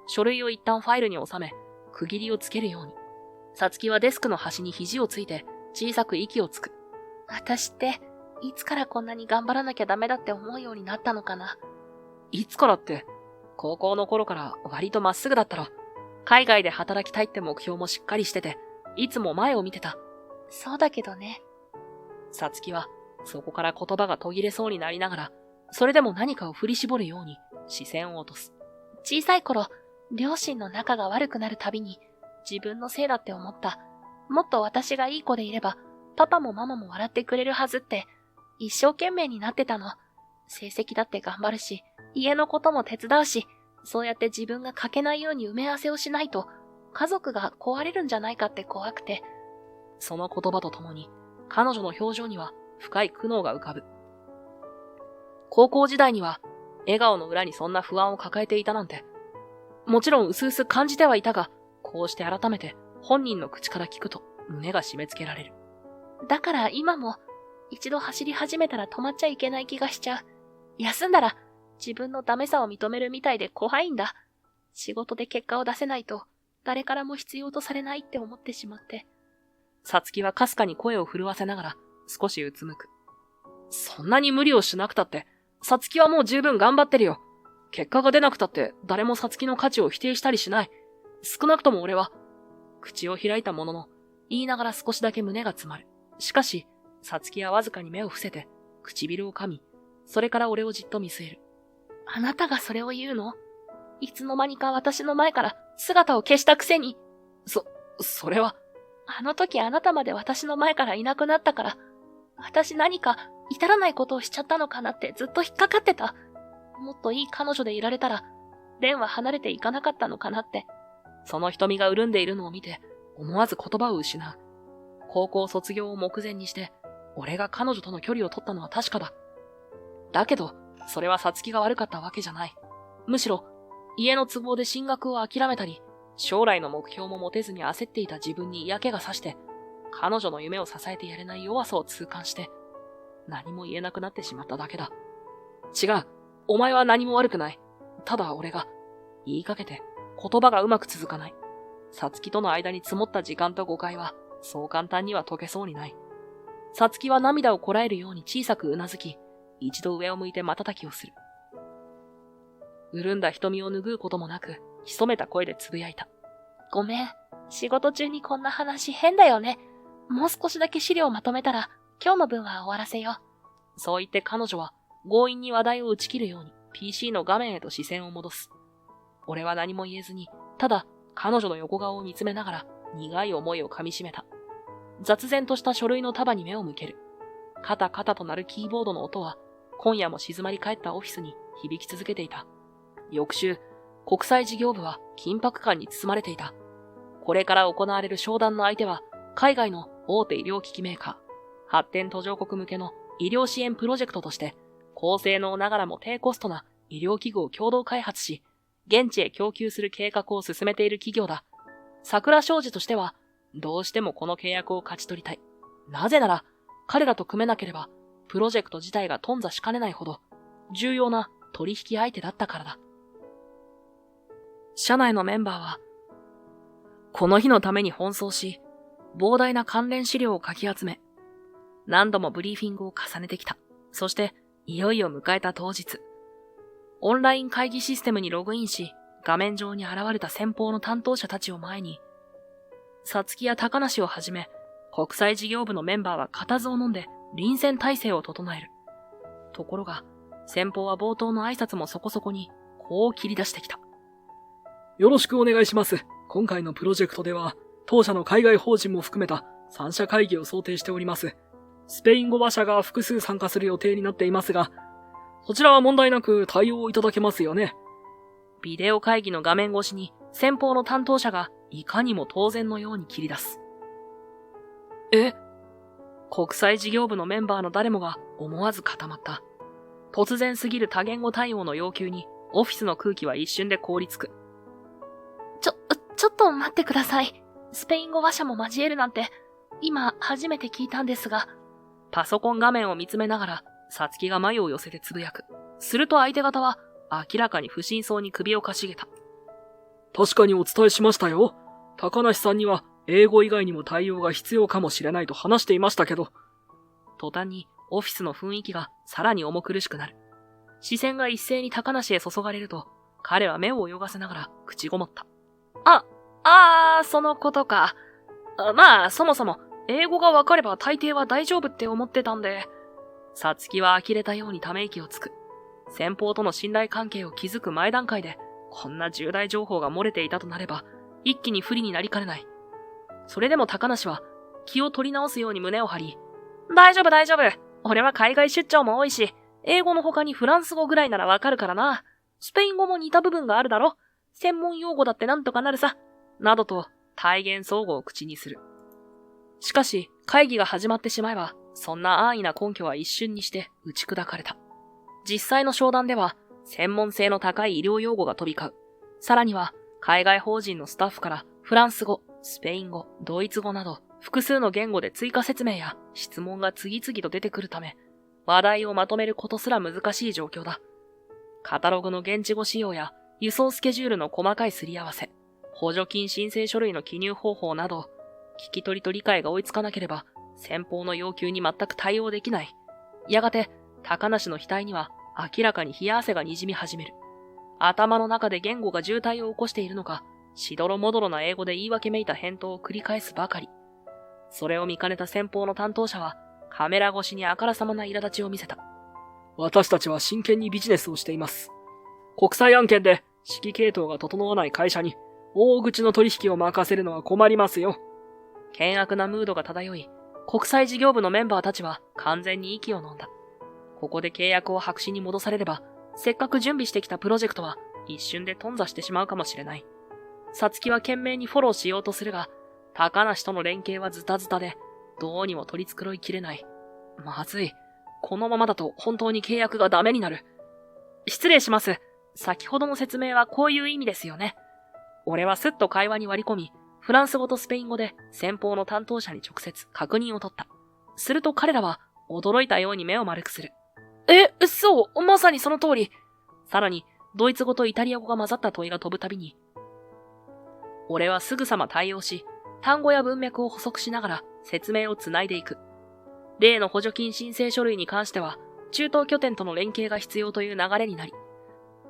書類を一旦ファイルに収め、区切りをつけるように。さつきはデスクの端に肘をついて小さく息をつく。私って、いつからこんなに頑張らなきゃダメだって思うようになったのかな。いつからって、高校の頃から割とまっすぐだったろ。海外で働きたいって目標もしっかりしてて、いつも前を見てた。そうだけどね。さつきは、そこから言葉が途切れそうになりながら、それでも何かを振り絞るように視線を落とす。小さい頃、両親の仲が悪くなるたびに、自分のせいだって思った。もっと私がいい子でいれば、パパもママも笑ってくれるはずって、一生懸命になってたの。成績だって頑張るし、家のことも手伝うし、そうやって自分が欠けないように埋め合わせをしないと、家族が壊れるんじゃないかって怖くて。その言葉とともに、彼女の表情には深い苦悩が浮かぶ。高校時代には、笑顔の裏にそんな不安を抱えていたなんて、もちろん薄々感じてはいたが、こうして改めて本人の口から聞くと胸が締め付けられる。だから今も、一度走り始めたら止まっちゃいけない気がしちゃう。休んだら自分のダメさを認めるみたいで怖いんだ。仕事で結果を出せないと誰からも必要とされないって思ってしまって。さつきはかすかに声を震わせながら少しうつむく。そんなに無理をしなくたって、さつきはもう十分頑張ってるよ。結果が出なくたって誰もさつきの価値を否定したりしない。少なくとも俺は。口を開いたものの、言いながら少しだけ胸が詰まる。しかし、さつきはわずかに目を伏せて、唇を噛み、それから俺をじっと見据える。あなたがそれを言うの？いつの間にか私の前から姿を消したくせに。それは。あの時あなたまで私の前からいなくなったから、私何か至らないことをしちゃったのかなってずっと引っかかってた。もっといい彼女でいられたら、蓮は離れていかなかったのかなって。その瞳が潤んでいるのを見て、思わず言葉を失う。高校卒業を目前にして、俺が彼女との距離を取ったのは確かだ。だけど、それはさつきが悪かったわけじゃない。むしろ、家の都合で進学を諦めたり、将来の目標も持てずに焦っていた自分に嫌気がさして、彼女の夢を支えてやれない弱さを痛感して、何も言えなくなってしまっただけだ。違う。お前は何も悪くない。ただ俺が、言いかけて言葉がうまく続かない。さつきとの間に積もった時間と誤解は、そう簡単には解けそうにない。さつきは涙をこらえるように小さくうなずき、一度上を向いて瞬きをする。潤んだ瞳を拭うこともなく、潜めた声でつぶやいた。ごめん。仕事中にこんな話変だよね。もう少しだけ資料をまとめたら、今日の分は終わらせよう。そう言って彼女は、強引に話題を打ち切るように PC の画面へと視線を戻す。俺は何も言えずに、ただ彼女の横顔を見つめながら苦い思いを噛み締めた。雑然とした書類の束に目を向ける。カタカタと鳴るキーボードの音は、今夜も静まり返ったオフィスに響き続けていた。翌週、国際事業部は緊迫感に包まれていた。これから行われる商談の相手は、海外の大手医療機器メーカー、発展途上国向けの医療支援プロジェクトとして、高性能ながらも低コストな医療器具を共同開発し、現地へ供給する計画を進めている企業だ。桜商事としては、どうしてもこの契約を勝ち取りたい。なぜなら、彼らと組めなければ、プロジェクト自体が頓挫しかねないほど、重要な取引相手だったからだ。社内のメンバーは、この日のために奔走し、膨大な関連資料をかき集め、何度もブリーフィングを重ねてきた。そして、いよいよ迎えた当日。オンライン会議システムにログインし、画面上に現れた先方の担当者たちを前に、さつきや高梨をはじめ、国際事業部のメンバーは固唾を飲んで臨戦態勢を整える。ところが、先方は冒頭の挨拶もそこそこに、こう切り出してきた。よろしくお願いします。今回のプロジェクトでは、当社の海外法人も含めた3社会議を想定しております。スペイン語話者が複数参加する予定になっていますが、そちらは問題なく対応いただけますよね。ビデオ会議の画面越しに先方の担当者がいかにも当然のように切り出す。国際事業部のメンバーの誰もが思わず固まった。突然すぎる多言語対応の要求にオフィスの空気は一瞬で凍りつく。ちょっと待ってください。スペイン語話者も交えるなんて、今初めて聞いたんですが。パソコン画面を見つめながら、さつきが眉を寄せてつぶやく。すると相手方は、明らかに不審そうに首をかしげた。確かにお伝えしましたよ。高梨さんには、英語以外にも対応が必要かもしれないと話していましたけど。途端に、オフィスの雰囲気がさらに重苦しくなる。視線が一斉に高梨へ注がれると、彼は目を泳がせながら口ごもった。そのことか。まあ、そもそも、英語がわかれば大抵は大丈夫って思ってたんで。さつきは呆れたようにため息をつく。先方との信頼関係を築く前段階で、こんな重大情報が漏れていたとなれば、一気に不利になりかねない。それでも高梨は、気を取り直すように胸を張り、大丈夫。俺は海外出張も多いし、英語の他にフランス語ぐらいならわかるからな。スペイン語も似た部分があるだろ。専門用語だってなんとかなるさ。などと、体言相互を口にする。しかし、会議が始まってしまえば、そんな安易な根拠は一瞬にして打ち砕かれた。実際の商談では、専門性の高い医療用語が飛び交う。さらには、海外法人のスタッフからフランス語、スペイン語、ドイツ語など、複数の言語で追加説明や質問が次々と出てくるため、話題をまとめることすら難しい状況だ。カタログの現地語使用や輸送スケジュールの細かいすり合わせ、補助金申請書類の記入方法など、聞き取りと理解が追いつかなければ、先方の要求に全く対応できない。やがて、高梨の額には明らかに冷や汗がにじみ始める。頭の中で言語が渋滞を起こしているのか、しどろもどろな英語で言い訳めいた返答を繰り返すばかり。それを見かねた先方の担当者は、カメラ越しにあからさまな苛立ちを見せた。私たちは真剣にビジネスをしています。国際案件で指揮系統が整わない会社に大口の取引を任せるのは困りますよ。険悪なムードが漂い、国際事業部のメンバーたちは完全に息を飲んだ。ここで契約を白紙に戻されれば、せっかく準備してきたプロジェクトは一瞬で頓挫してしまうかもしれない。さつきは懸命にフォローしようとするが、高梨との連携はズタズタで、どうにも取り繕いきれない。まずい。このままだと本当に契約がダメになる。失礼します。先ほどの説明はこういう意味ですよね。俺はすっと会話に割り込み、フランス語とスペイン語で先方の担当者に直接確認を取った。すると彼らは驚いたように目を丸くする。そう、まさにその通り。さらに、ドイツ語とイタリア語が混ざった問いが飛ぶたびに、俺はすぐさま対応し、単語や文脈を補足しながら説明をつないでいく。例の補助金申請書類に関しては、中東拠点との連携が必要という流れになり、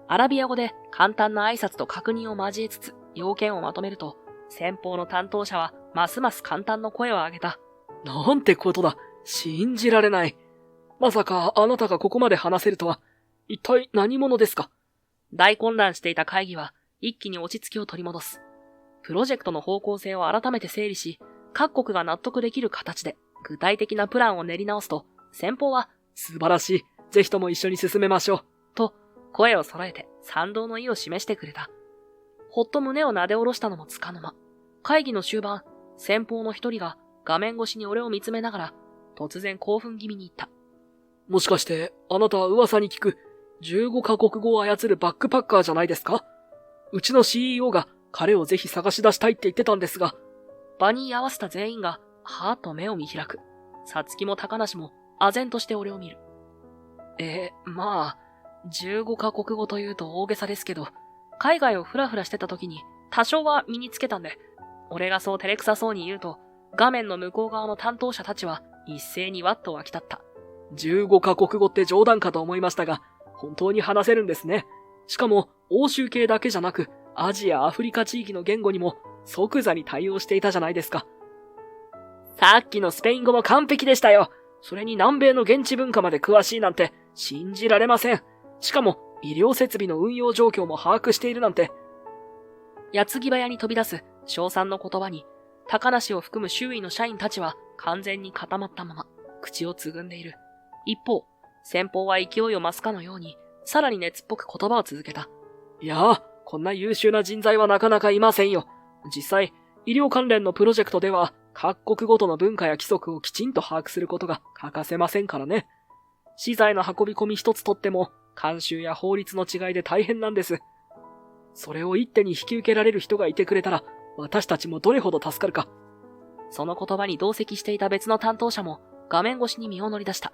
アラビア語で簡単な挨拶と確認を交えつつ要件をまとめると、先方の担当者はますます簡単の声を上げた。なんてことだ。信じられない。まさかあなたがここまで話せるとは、一体何者ですか？大混乱していた会議は一気に落ち着きを取り戻す。プロジェクトの方向性を改めて整理し、各国が納得できる形で具体的なプランを練り直すと、先方は素晴らしい。ぜひとも一緒に進めましょう。と声を揃えて賛同の意を示してくれた。ほっと胸をなで下ろしたのもつかの間。会議の終盤、先方の一人が画面越しに俺を見つめながら、突然興奮気味に言った。もしかして、あなたは噂に聞く、15カ国語を操るバックパッカーじゃないですか？うちの CEO が彼をぜひ探し出したいって言ってたんですが。場に居合わせた全員が、はーっと目を見開く。さつきも高梨も、唖然として俺を見る。まあ、15カ国語というと大げさですけど、海外をフラフラしてた時に多少は身につけたんで、俺がそう照れくさそうに言うと、画面の向こう側の担当者たちは一斉にワッと湧き立った。15カ国語って冗談かと思いましたが、本当に話せるんですね。しかも、欧州系だけじゃなく、アジア、アフリカ地域の言語にも即座に対応していたじゃないですか。さっきのスペイン語も完璧でしたよ。それに南米の現地文化まで詳しいなんて信じられません。しかも、医療設備の運用状況も把握しているなんて。矢継ぎ早に飛び出す称賛の言葉に、高梨を含む周囲の社員たちは完全に固まったまま、口をつぐんでいる。一方、先方は勢いを増すかのように、さらに熱っぽく言葉を続けた。いやー、こんな優秀な人材はなかなかいませんよ。実際、医療関連のプロジェクトでは、各国ごとの文化や規則をきちんと把握することが欠かせませんからね。資材の運び込み一つとっても、慣習や法律の違いで大変なんです。それを一手に引き受けられる人がいてくれたら、私たちもどれほど助かるか。その言葉に同席していた別の担当者も画面越しに身を乗り出した。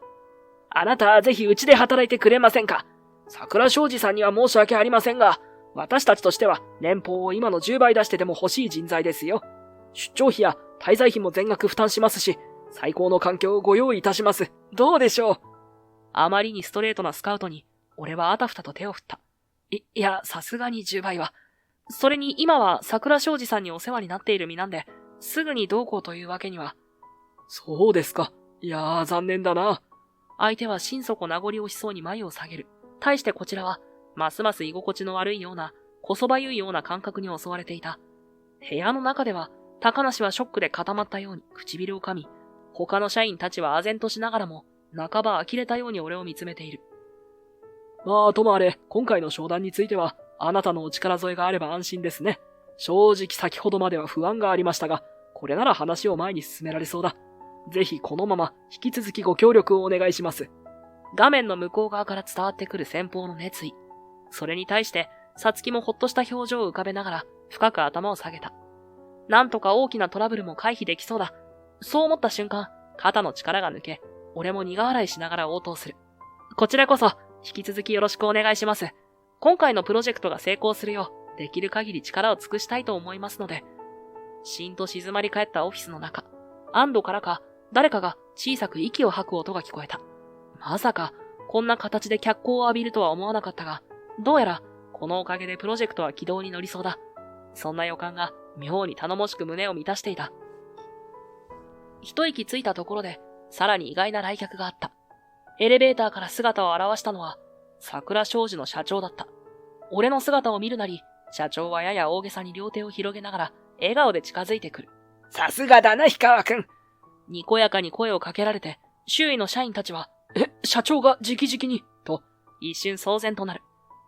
あなたぜひうちで働いてくれませんか？桜商事さんには申し訳ありませんが、私たちとしては年俸を今の10倍出してでも欲しい人材ですよ。出張費や滞在費も全額負担しますし、最高の環境をご用意いたします。どうでしょう？あまりにストレートなスカウトに、俺はあたふたと手を振った。いや、さすがに10倍は。それに今は桜商事さんにお世話になっている身なんで、すぐにどうこうというわけには。そうですか。いやー、残念だな。相手は心底名残惜しそうに眉を下げる。対してこちらは、ますます居心地の悪いような、こそばゆいような感覚に襲われていた。部屋の中では、高梨はショックで固まったように唇を噛み、他の社員たちは唖然としながらも、半ば呆れたように俺を見つめている。まあ、ともあれ、今回の商談については、あなたのお力添えがあれば安心ですね。正直先ほどまでは不安がありましたが、これなら話を前に進められそうだ。ぜひこのまま引き続きご協力をお願いします。画面の向こう側から伝わってくる先方の熱意。それに対して、さつきもほっとした表情を浮かべながら、深く頭を下げた。なんとか大きなトラブルも回避できそうだ。そう思った瞬間、肩の力が抜け、俺も苦笑いしながら応答する。こちらこそ、引き続きよろしくお願いします。今回のプロジェクトが成功するよう、できる限り力を尽くしたいと思いますので。しんと静まり返ったオフィスの中、安堵からか、誰かが小さく息を吐く音が聞こえた。まさか、こんな形で脚光を浴びるとは思わなかったが、どうやら、このおかげでプロジェクトは軌道に乗りそうだ。そんな予感が、妙に頼もしく胸を満たしていた。一息ついたところで、さらに意外な来客があった。エレベーターから姿を現したのは、桜商事の社長だった。俺の姿を見るなり、社長はやや大げさに両手を広げながら、笑顔で近づいてくる。さすがだな、氷川くん。にこやかに声をかけられて、周囲の社員たちは、社長が直々に、と、一瞬騒然となる。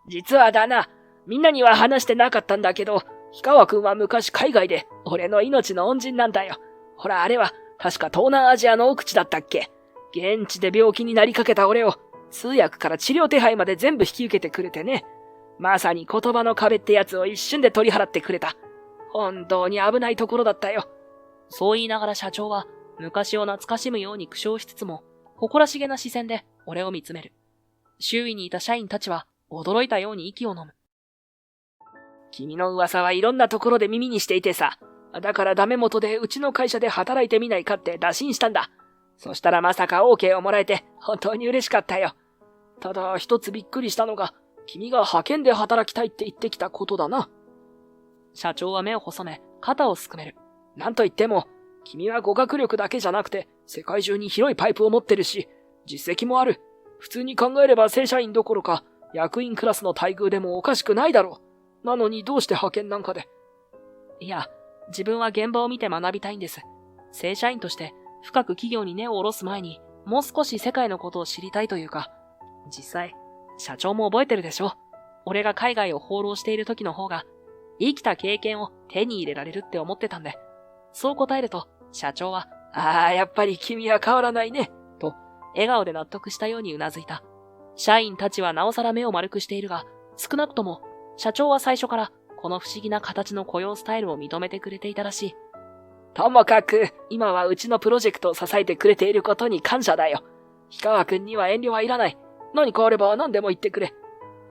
実はだな、みんなには話してなかったんだけど、氷川くんは昔海外で、俺の命の恩人なんだよ。ほら、あれは、確か東南アジアの奥地だったっけ。現地で病気になりかけた俺を、通訳から治療手配まで全部引き受けてくれてね。まさに言葉の壁ってやつを一瞬で取り払ってくれた。本当に危ないところだったよ。そう言いながら社長は、昔を懐かしむように苦笑しつつも、誇らしげな視線で俺を見つめる。周囲にいた社員たちは、驚いたように息を飲む。君の噂はいろんなところで耳にしていてさ。だからダメ元でうちの会社で働いてみないかって打診したんだ。そしたらまさか OK をもらえて本当に嬉しかったよ。ただ一つびっくりしたのが、君が派遣で働きたいって言ってきたことだな。社長は目を細め、肩をすくめる。なんと言っても、君は語学力だけじゃなくて、世界中に広いパイプを持ってるし、実績もある。普通に考えれば正社員どころか、役員クラスの待遇でもおかしくないだろう。なのにどうして派遣なんかで。いや、自分は現場を見て学びたいんです。正社員として深く企業に根を下ろす前にもう少し世界のことを知りたいというか、実際、社長も覚えてるでしょ。俺が海外を放浪している時の方が、生きた経験を手に入れられるって思ってたんで、そう答えると、社長は、やっぱり君は変わらないね。と、笑顔で納得したようにうなずいた。社員たちはなおさら目を丸くしているが、少なくとも、社長は最初から、この不思議な形の雇用スタイルを認めてくれていたらしい。ともかく、今はうちのプロジェクトを支えてくれていることに感謝だよ。氷川くんには遠慮はいらない。何かあれば何でも言ってくれ。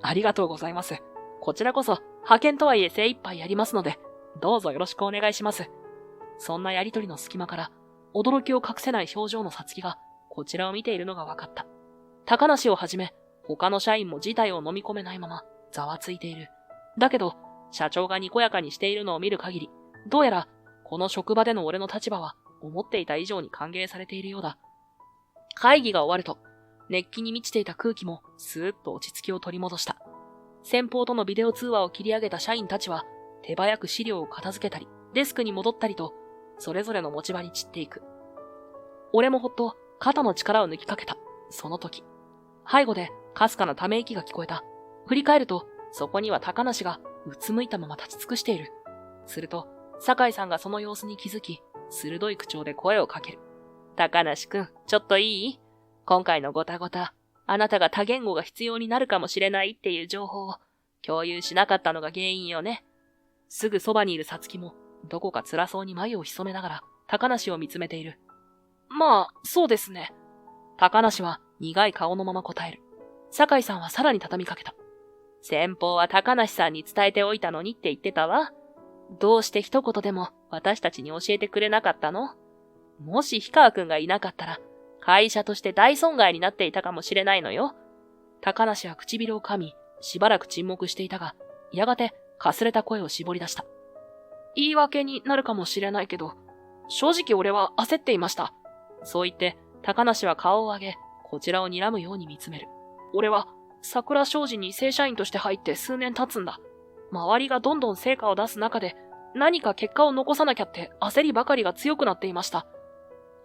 ありがとうございます。こちらこそ、派遣とはいえ精一杯やりますので、どうぞよろしくお願いします。そんなやりとりの隙間から、驚きを隠せない表情のさつきが、こちらを見ているのが分かった。高梨をはじめ、他の社員も事態を飲み込めないまま、ざわついている。だけど、社長がにこやかにしているのを見る限り、どうやら、この職場での俺の立場は、思っていた以上に歓迎されているようだ。会議が終わると、熱気に満ちていた空気も、スーッと落ち着きを取り戻した。先方とのビデオ通話を切り上げた社員たちは、手早く資料を片付けたり、デスクに戻ったりと、それぞれの持ち場に散っていく。俺もほっと肩の力を抜きかけた。その時。背後でかすかなため息が聞こえた。振り返ると、そこには高梨がうつむいたまま立ち尽くしている。すると、酒井さんがその様子に気づき、鋭い口調で声をかける。高梨くん、ちょっといい？今回のごたごた、あなたが多言語が必要になるかもしれないっていう情報を共有しなかったのが原因よね。すぐそばにいるさつきも、どこか辛そうに眉を潜めながら、高梨を見つめている。まあ、そうですね。高梨は苦い顔のまま答える。酒井さんはさらに畳みかけた。先方は高梨さんに伝えておいたのにって言ってたわ。どうして一言でも私たちに教えてくれなかったの？もし氷川くんがいなかったら、会社として大損害になっていたかもしれないのよ。高梨は唇を噛み、しばらく沈黙していたが、やがてかすれた声を絞り出した。言い訳になるかもしれないけど、正直俺は焦っていました。そう言って、高梨は顔を上げ、こちらを睨むように見つめる。俺は、桜商事に正社員として入って数年経つんだ。周りがどんどん成果を出す中で、何か結果を残さなきゃって焦りばかりが強くなっていました。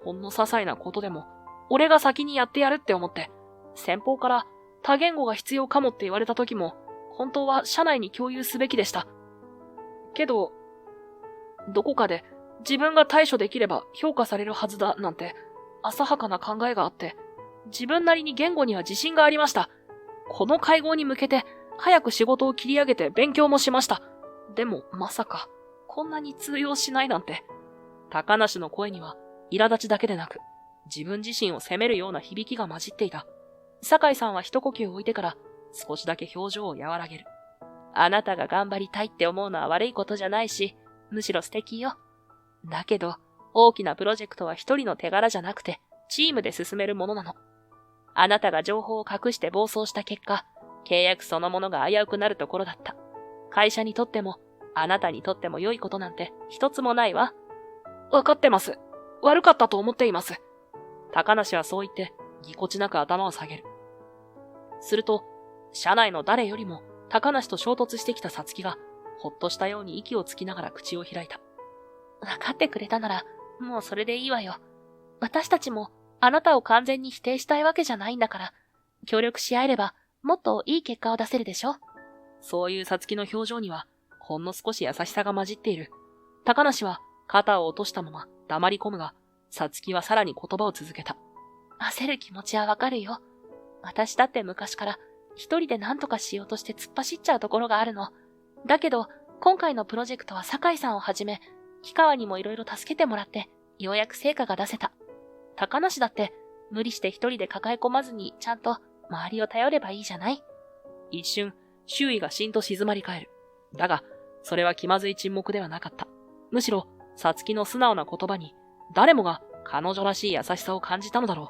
ほんの些細なことでも、俺が先にやってやるって思って、先方から多言語が必要かもって言われた時も、本当は社内に共有すべきでした。けど、どこかで自分が対処できれば評価されるはずだなんて浅はかな考えがあって、自分なりに言語には自信がありました。この会合に向けて早く仕事を切り上げて勉強もしました。でもまさかこんなに通用しないなんて。高梨の声には苛立ちだけでなく、自分自身を責めるような響きが混じっていた。酒井さんは一呼吸置いてから少しだけ表情を和らげる。あなたが頑張りたいって思うのは悪いことじゃないし、むしろ素敵よ。だけど、大きなプロジェクトは一人の手柄じゃなくて、チームで進めるものなの。あなたが情報を隠して暴走した結果、契約そのものが危うくなるところだった。会社にとっても、あなたにとっても良いことなんて一つもないわ。わかってます。悪かったと思っています。高梨はそう言って、ぎこちなく頭を下げる。すると、社内の誰よりも高梨と衝突してきたさつきが、ほっとしたように息をつきながら口を開いた。わかってくれたなら、もうそれでいいわよ。私たちも、あなたを完全に否定したいわけじゃないんだから、協力し合えれば、もっといい結果を出せるでしょ。そういうさつきの表情には、ほんの少し優しさが混じっている。高梨は、肩を落としたまま黙り込むが、さつきはさらに言葉を続けた。焦る気持ちはわかるよ。私だって昔から、一人で何とかしようとして突っ走っちゃうところがあるの。だけど、今回のプロジェクトは酒井さんをはじめ、氷川にもいろいろ助けてもらって、ようやく成果が出せた。高梨だって、無理して一人で抱え込まずに、ちゃんと周りを頼ればいいじゃない？一瞬、周囲がしんと静まり返る。だが、それは気まずい沈黙ではなかった。むしろ、さつきの素直な言葉に、誰もが彼女らしい優しさを感じたのだろう。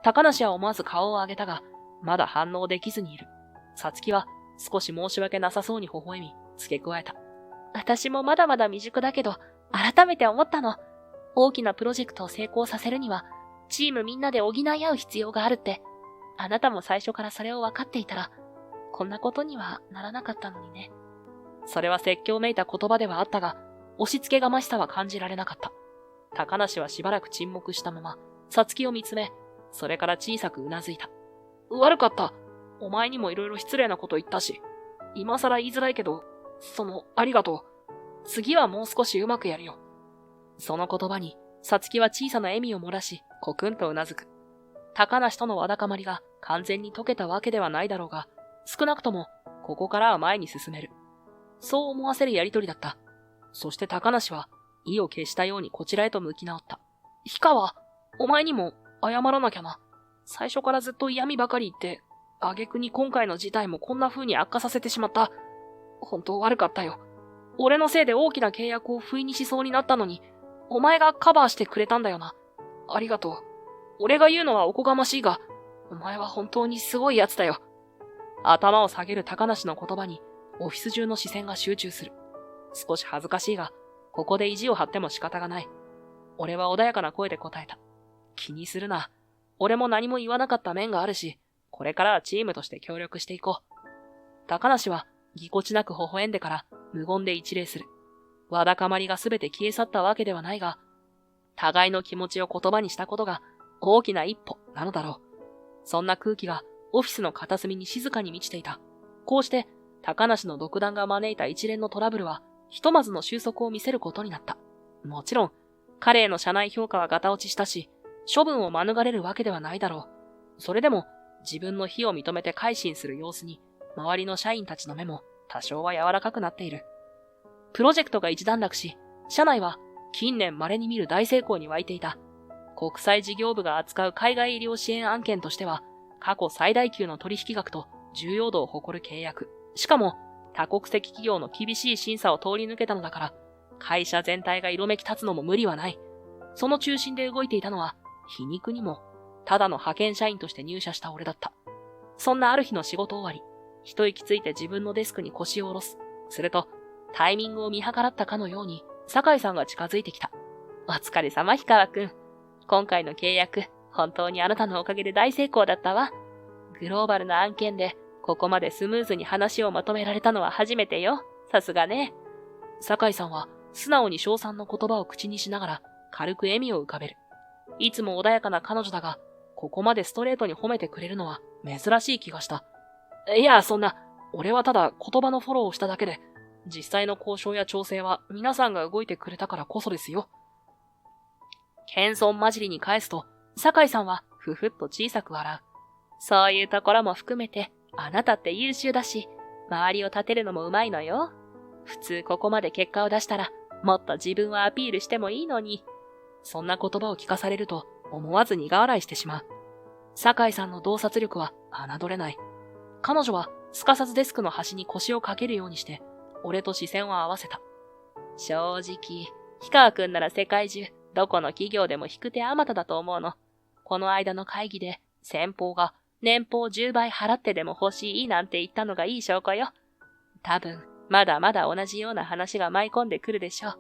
高梨は思わず顔を上げたが、まだ反応できずにいる。さつきは、少し申し訳なさそうに微笑み、付け加えた。私もまだまだ未熟だけど、改めて思ったの。大きなプロジェクトを成功させるには、チームみんなで補い合う必要があるって。あなたも最初からそれを分かっていたら、こんなことにはならなかったのにね。それは説教めいた言葉ではあったが、押し付けがましさは感じられなかった。高梨はしばらく沈黙したまま、さつきを見つめ、それから小さくうなずいた。悪かった。お前にもいろいろ失礼なこと言ったし、今更言いづらいけど、ありがとう。次はもう少しうまくやるよ。その言葉に、さつきは小さな笑みを漏らし、コクンとうなずく。高梨とのわだかまりが完全に解けたわけではないだろうが、少なくとも、ここからは前に進める。そう思わせるやりとりだった。そして高梨は、意を消したようにこちらへと向き直った。氷川、お前にも謝らなきゃな。最初からずっと嫌味ばかり言って、挙句に今回の事態もこんな風に悪化させてしまった。本当悪かったよ。俺のせいで大きな契約を不意にしそうになったのに、お前がカバーしてくれたんだよな。ありがとう。俺が言うのはおこがましいが、お前は本当にすごい奴だよ。頭を下げる高梨の言葉に、オフィス中の視線が集中する。少し恥ずかしいが、ここで意地を張っても仕方がない。俺は穏やかな声で答えた。気にするな。俺も何も言わなかった面があるし、これからはチームとして協力していこう。高梨はぎこちなく微笑んでから無言で一礼する。わだかまりがすべて消え去ったわけではないが、互いの気持ちを言葉にしたことが大きな一歩なのだろう。そんな空気がオフィスの片隅に静かに満ちていた。こうして高梨の独断が招いた一連のトラブルはひとまずの収束を見せることになった。もちろん、彼への社内評価はガタ落ちしたし、処分を免れるわけではないだろう。それでも、自分の非を認めて改心する様子に、周りの社員たちの目も多少は柔らかくなっている。プロジェクトが一段落し、社内は近年稀に見る大成功に沸いていた。国際事業部が扱う海外医療支援案件としては、過去最大級の取引額と重要度を誇る契約。しかも、多国籍企業の厳しい審査を通り抜けたのだから、会社全体が色めき立つのも無理はない。その中心で動いていたのは、皮肉にも、ただの派遣社員として入社した俺だった。そんなある日の仕事終わり、一息ついて自分のデスクに腰を下ろす。すると、タイミングを見計らったかのように、酒井さんが近づいてきた。お疲れ様、氷川くん。今回の契約、本当にあなたのおかげで大成功だったわ。グローバルな案件で、ここまでスムーズに話をまとめられたのは初めてよ。さすがね。酒井さんは、素直に称賛の言葉を口にしながら、軽く笑みを浮かべる。いつも穏やかな彼女だが、ここまでストレートに褒めてくれるのは珍しい気がした。いや、そんな、俺はただ言葉のフォローをしただけで、実際の交渉や調整は皆さんが動いてくれたからこそですよ。謙遜混じりに返すと、酒井さんはふふっと小さく笑う。そういうところも含めて、あなたって優秀だし、周りを立てるのもうまいのよ。普通ここまで結果を出したら、もっと自分をアピールしてもいいのに。そんな言葉を聞かされると、思わず苦笑いしてしまう。酒井さんの洞察力は侮れない。彼女はすかさずデスクの端に腰をかけるようにして、俺と視線を合わせた。正直、氷川くんなら世界中、どこの企業でも引く手あまただと思うの。この間の会議で、先方が年俸10倍払ってでも欲しいなんて言ったのがいい証拠よ。多分、まだまだ同じような話が舞い込んでくるでしょ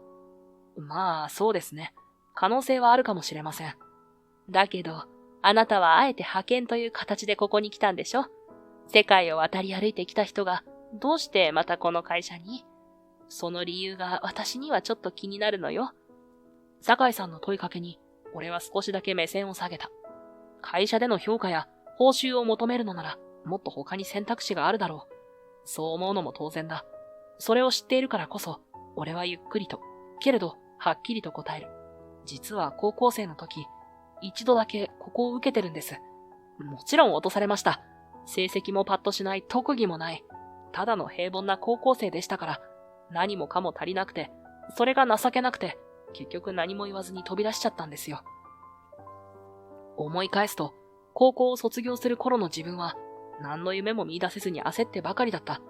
う。まあ、そうですね。可能性はあるかもしれません。だけど、あなたはあえて派遣という形でここに来たんでしょ？世界を渡り歩いてきた人が、どうしてまたこの会社に？その理由が私にはちょっと気になるのよ。酒井さんの問いかけに、俺は少しだけ目線を下げた。会社での評価や報酬を求めるのなら、もっと他に選択肢があるだろう。そう思うのも当然だ。それを知っているからこそ、俺はゆっくりと、けれど、はっきりと答える。実は高校生の時、一度だけここを受けてるんです。もちろん落とされました。成績もパッとしない、特技もない。ただの平凡な高校生でしたから、何もかも足りなくて、それが情けなくて、結局何も言わずに飛び出しちゃったんですよ。思い返すと、高校を卒業する頃の自分は、何の夢も見出せずに焦ってばかりだった。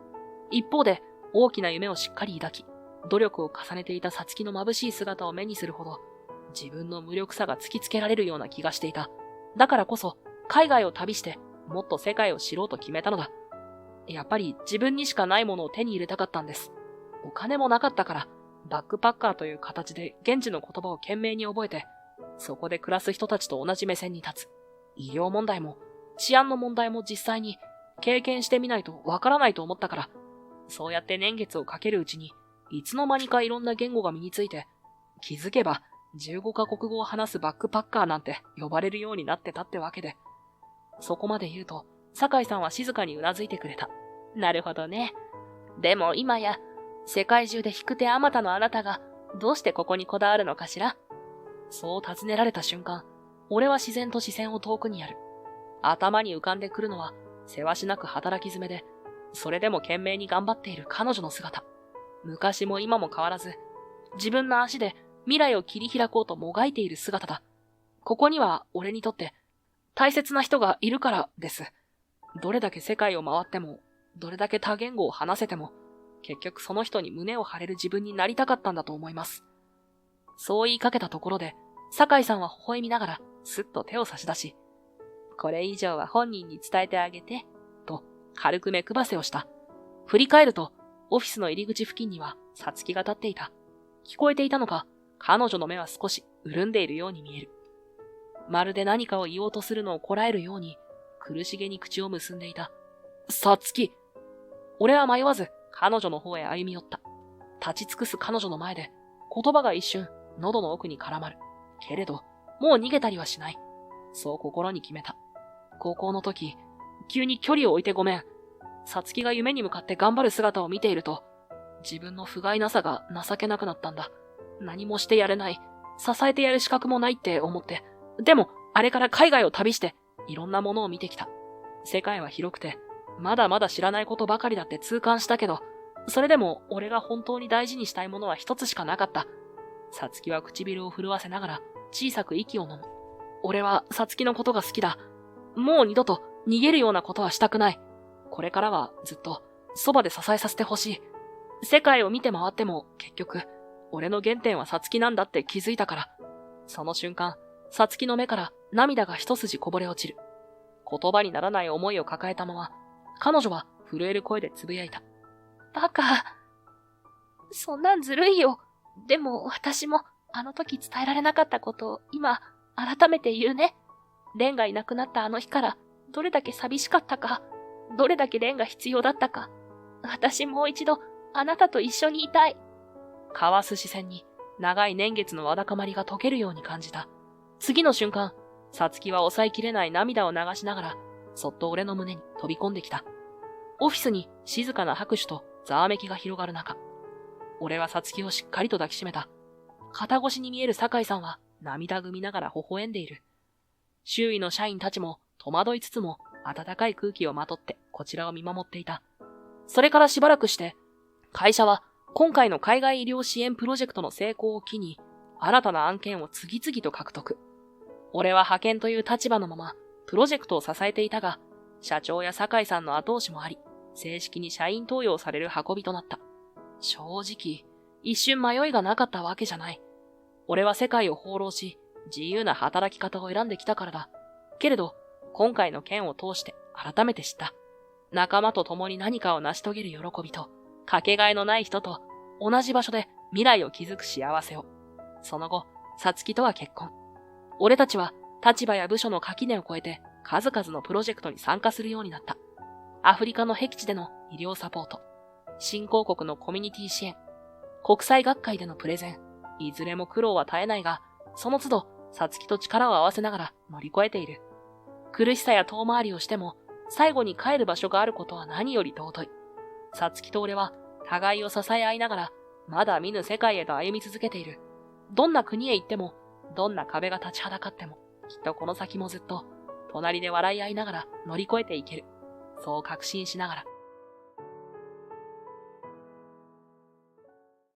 一方で、大きな夢をしっかり抱き、努力を重ねていたさつきの眩しい姿を目にするほど、自分の無力さが突きつけられるような気がしていた。だからこそ、海外を旅して、もっと世界を知ろうと決めたのだ。やっぱり自分にしかないものを手に入れたかったんです。お金もなかったから、バックパッカーという形で現地の言葉を懸命に覚えて、そこで暮らす人たちと同じ目線に立つ。医療問題も、治安の問題も実際に経験してみないとわからないと思ったから、そうやって年月をかけるうちに、いつの間にかいろんな言語が身について、気づけば15カ国語を話すバックパッカーなんて呼ばれるようになってたってわけで。そこまで言うと、酒井さんは静かにうなずいてくれた。なるほどね。でも今や、世界中で引く手あまたのあなたが、どうしてここにこだわるのかしら？そう尋ねられた瞬間、俺は自然と視線を遠くにやる。頭に浮かんでくるのは、せわしなく働き詰めで、それでも懸命に頑張っている彼女の姿。昔も今も変わらず、自分の足で未来を切り開こうともがいている姿だ。ここには俺にとって大切な人がいるからです。どれだけ世界を回っても、どれだけ多言語を話せても、結局その人に胸を張れる自分になりたかったんだと思います。そう言いかけたところで、酒井さんは微笑みながら、すっと手を差し出し、これ以上は本人に伝えてあげて、と軽く目配せをした。振り返ると、オフィスの入り口付近には、さつきが立っていた。聞こえていたのか、彼女の目は少し潤んでいるように見える。まるで何かを言おうとするのをこらえるように、苦しげに口を結んでいた。さつき。俺は迷わず、彼女の方へ歩み寄った。立ち尽くす彼女の前で、言葉が一瞬、喉の奥に絡まる。けれど、もう逃げたりはしない。そう心に決めた。高校の時、急に距離を置いてごめん。さつきが夢に向かって頑張る姿を見ていると、自分の不甲斐なさが情けなくなったんだ。何もしてやれない。支えてやる資格もないって思って。でも、あれから海外を旅して、いろんなものを見てきた。世界は広くて、まだまだ知らないことばかりだって痛感したけど、それでも俺が本当に大事にしたいものは一つしかなかった。さつきは唇を震わせながら小さく息を飲む。俺はさつきのことが好きだ。もう二度と逃げるようなことはしたくない。これからはずっとそばで支えさせてほしい。世界を見て回っても結局、俺の原点はさつきなんだって気づいたから。その瞬間、さつきの目から涙が一筋こぼれ落ちる。言葉にならない思いを抱えたまま、彼女は震える声でつぶやいた。バカ。そんなんずるいよ。でも私もあの時伝えられなかったことを今改めて言うね。レンがいなくなったあの日からどれだけ寂しかったか、どれだけレンが必要だったか。私もう一度あなたと一緒にいたい。交わす視線に長い年月のわだかまりが溶けるように感じた。次の瞬間、さつきは抑えきれない涙を流しながら、そっと俺の胸に飛び込んできた。オフィスに静かな拍手とざわめきが広がる中、俺はさつきをしっかりと抱きしめた。肩越しに見える酒井さんは涙ぐみながら微笑んでいる。周囲の社員たちも戸惑いつつも温かい空気をまとってこちらを見守っていた。それからしばらくして、会社は今回の海外医療支援プロジェクトの成功を機に新たな案件を次々と獲得。俺は派遣という立場のままプロジェクトを支えていたが、社長や酒井さんの後押しもあり、正式に社員登用される運びとなった。正直、一瞬迷いがなかったわけじゃない。俺は世界を放浪し、自由な働き方を選んできたからだ。けれど、今回の件を通して改めて知った。仲間と共に何かを成し遂げる喜びと、かけがえのない人と同じ場所で未来を築く幸せを。その後、さつきとは結婚。俺たちは立場や部署の垣根を越えて数々のプロジェクトに参加するようになった。アフリカの僻地での医療サポート、新興国のコミュニティ支援、国際学会でのプレゼン、いずれも苦労は絶えないが、その都度、さつきと力を合わせながら乗り越えている。苦しさや遠回りをしても、最後に帰る場所があることは何より尊い。さつきと俺は、互いを支え合いながら、まだ見ぬ世界へと歩み続けている。どんな国へ行っても、どんな壁が立ちはだかっても、きっとこの先もずっと、隣で笑い合いながら乗り越えていける。そう確信しながら、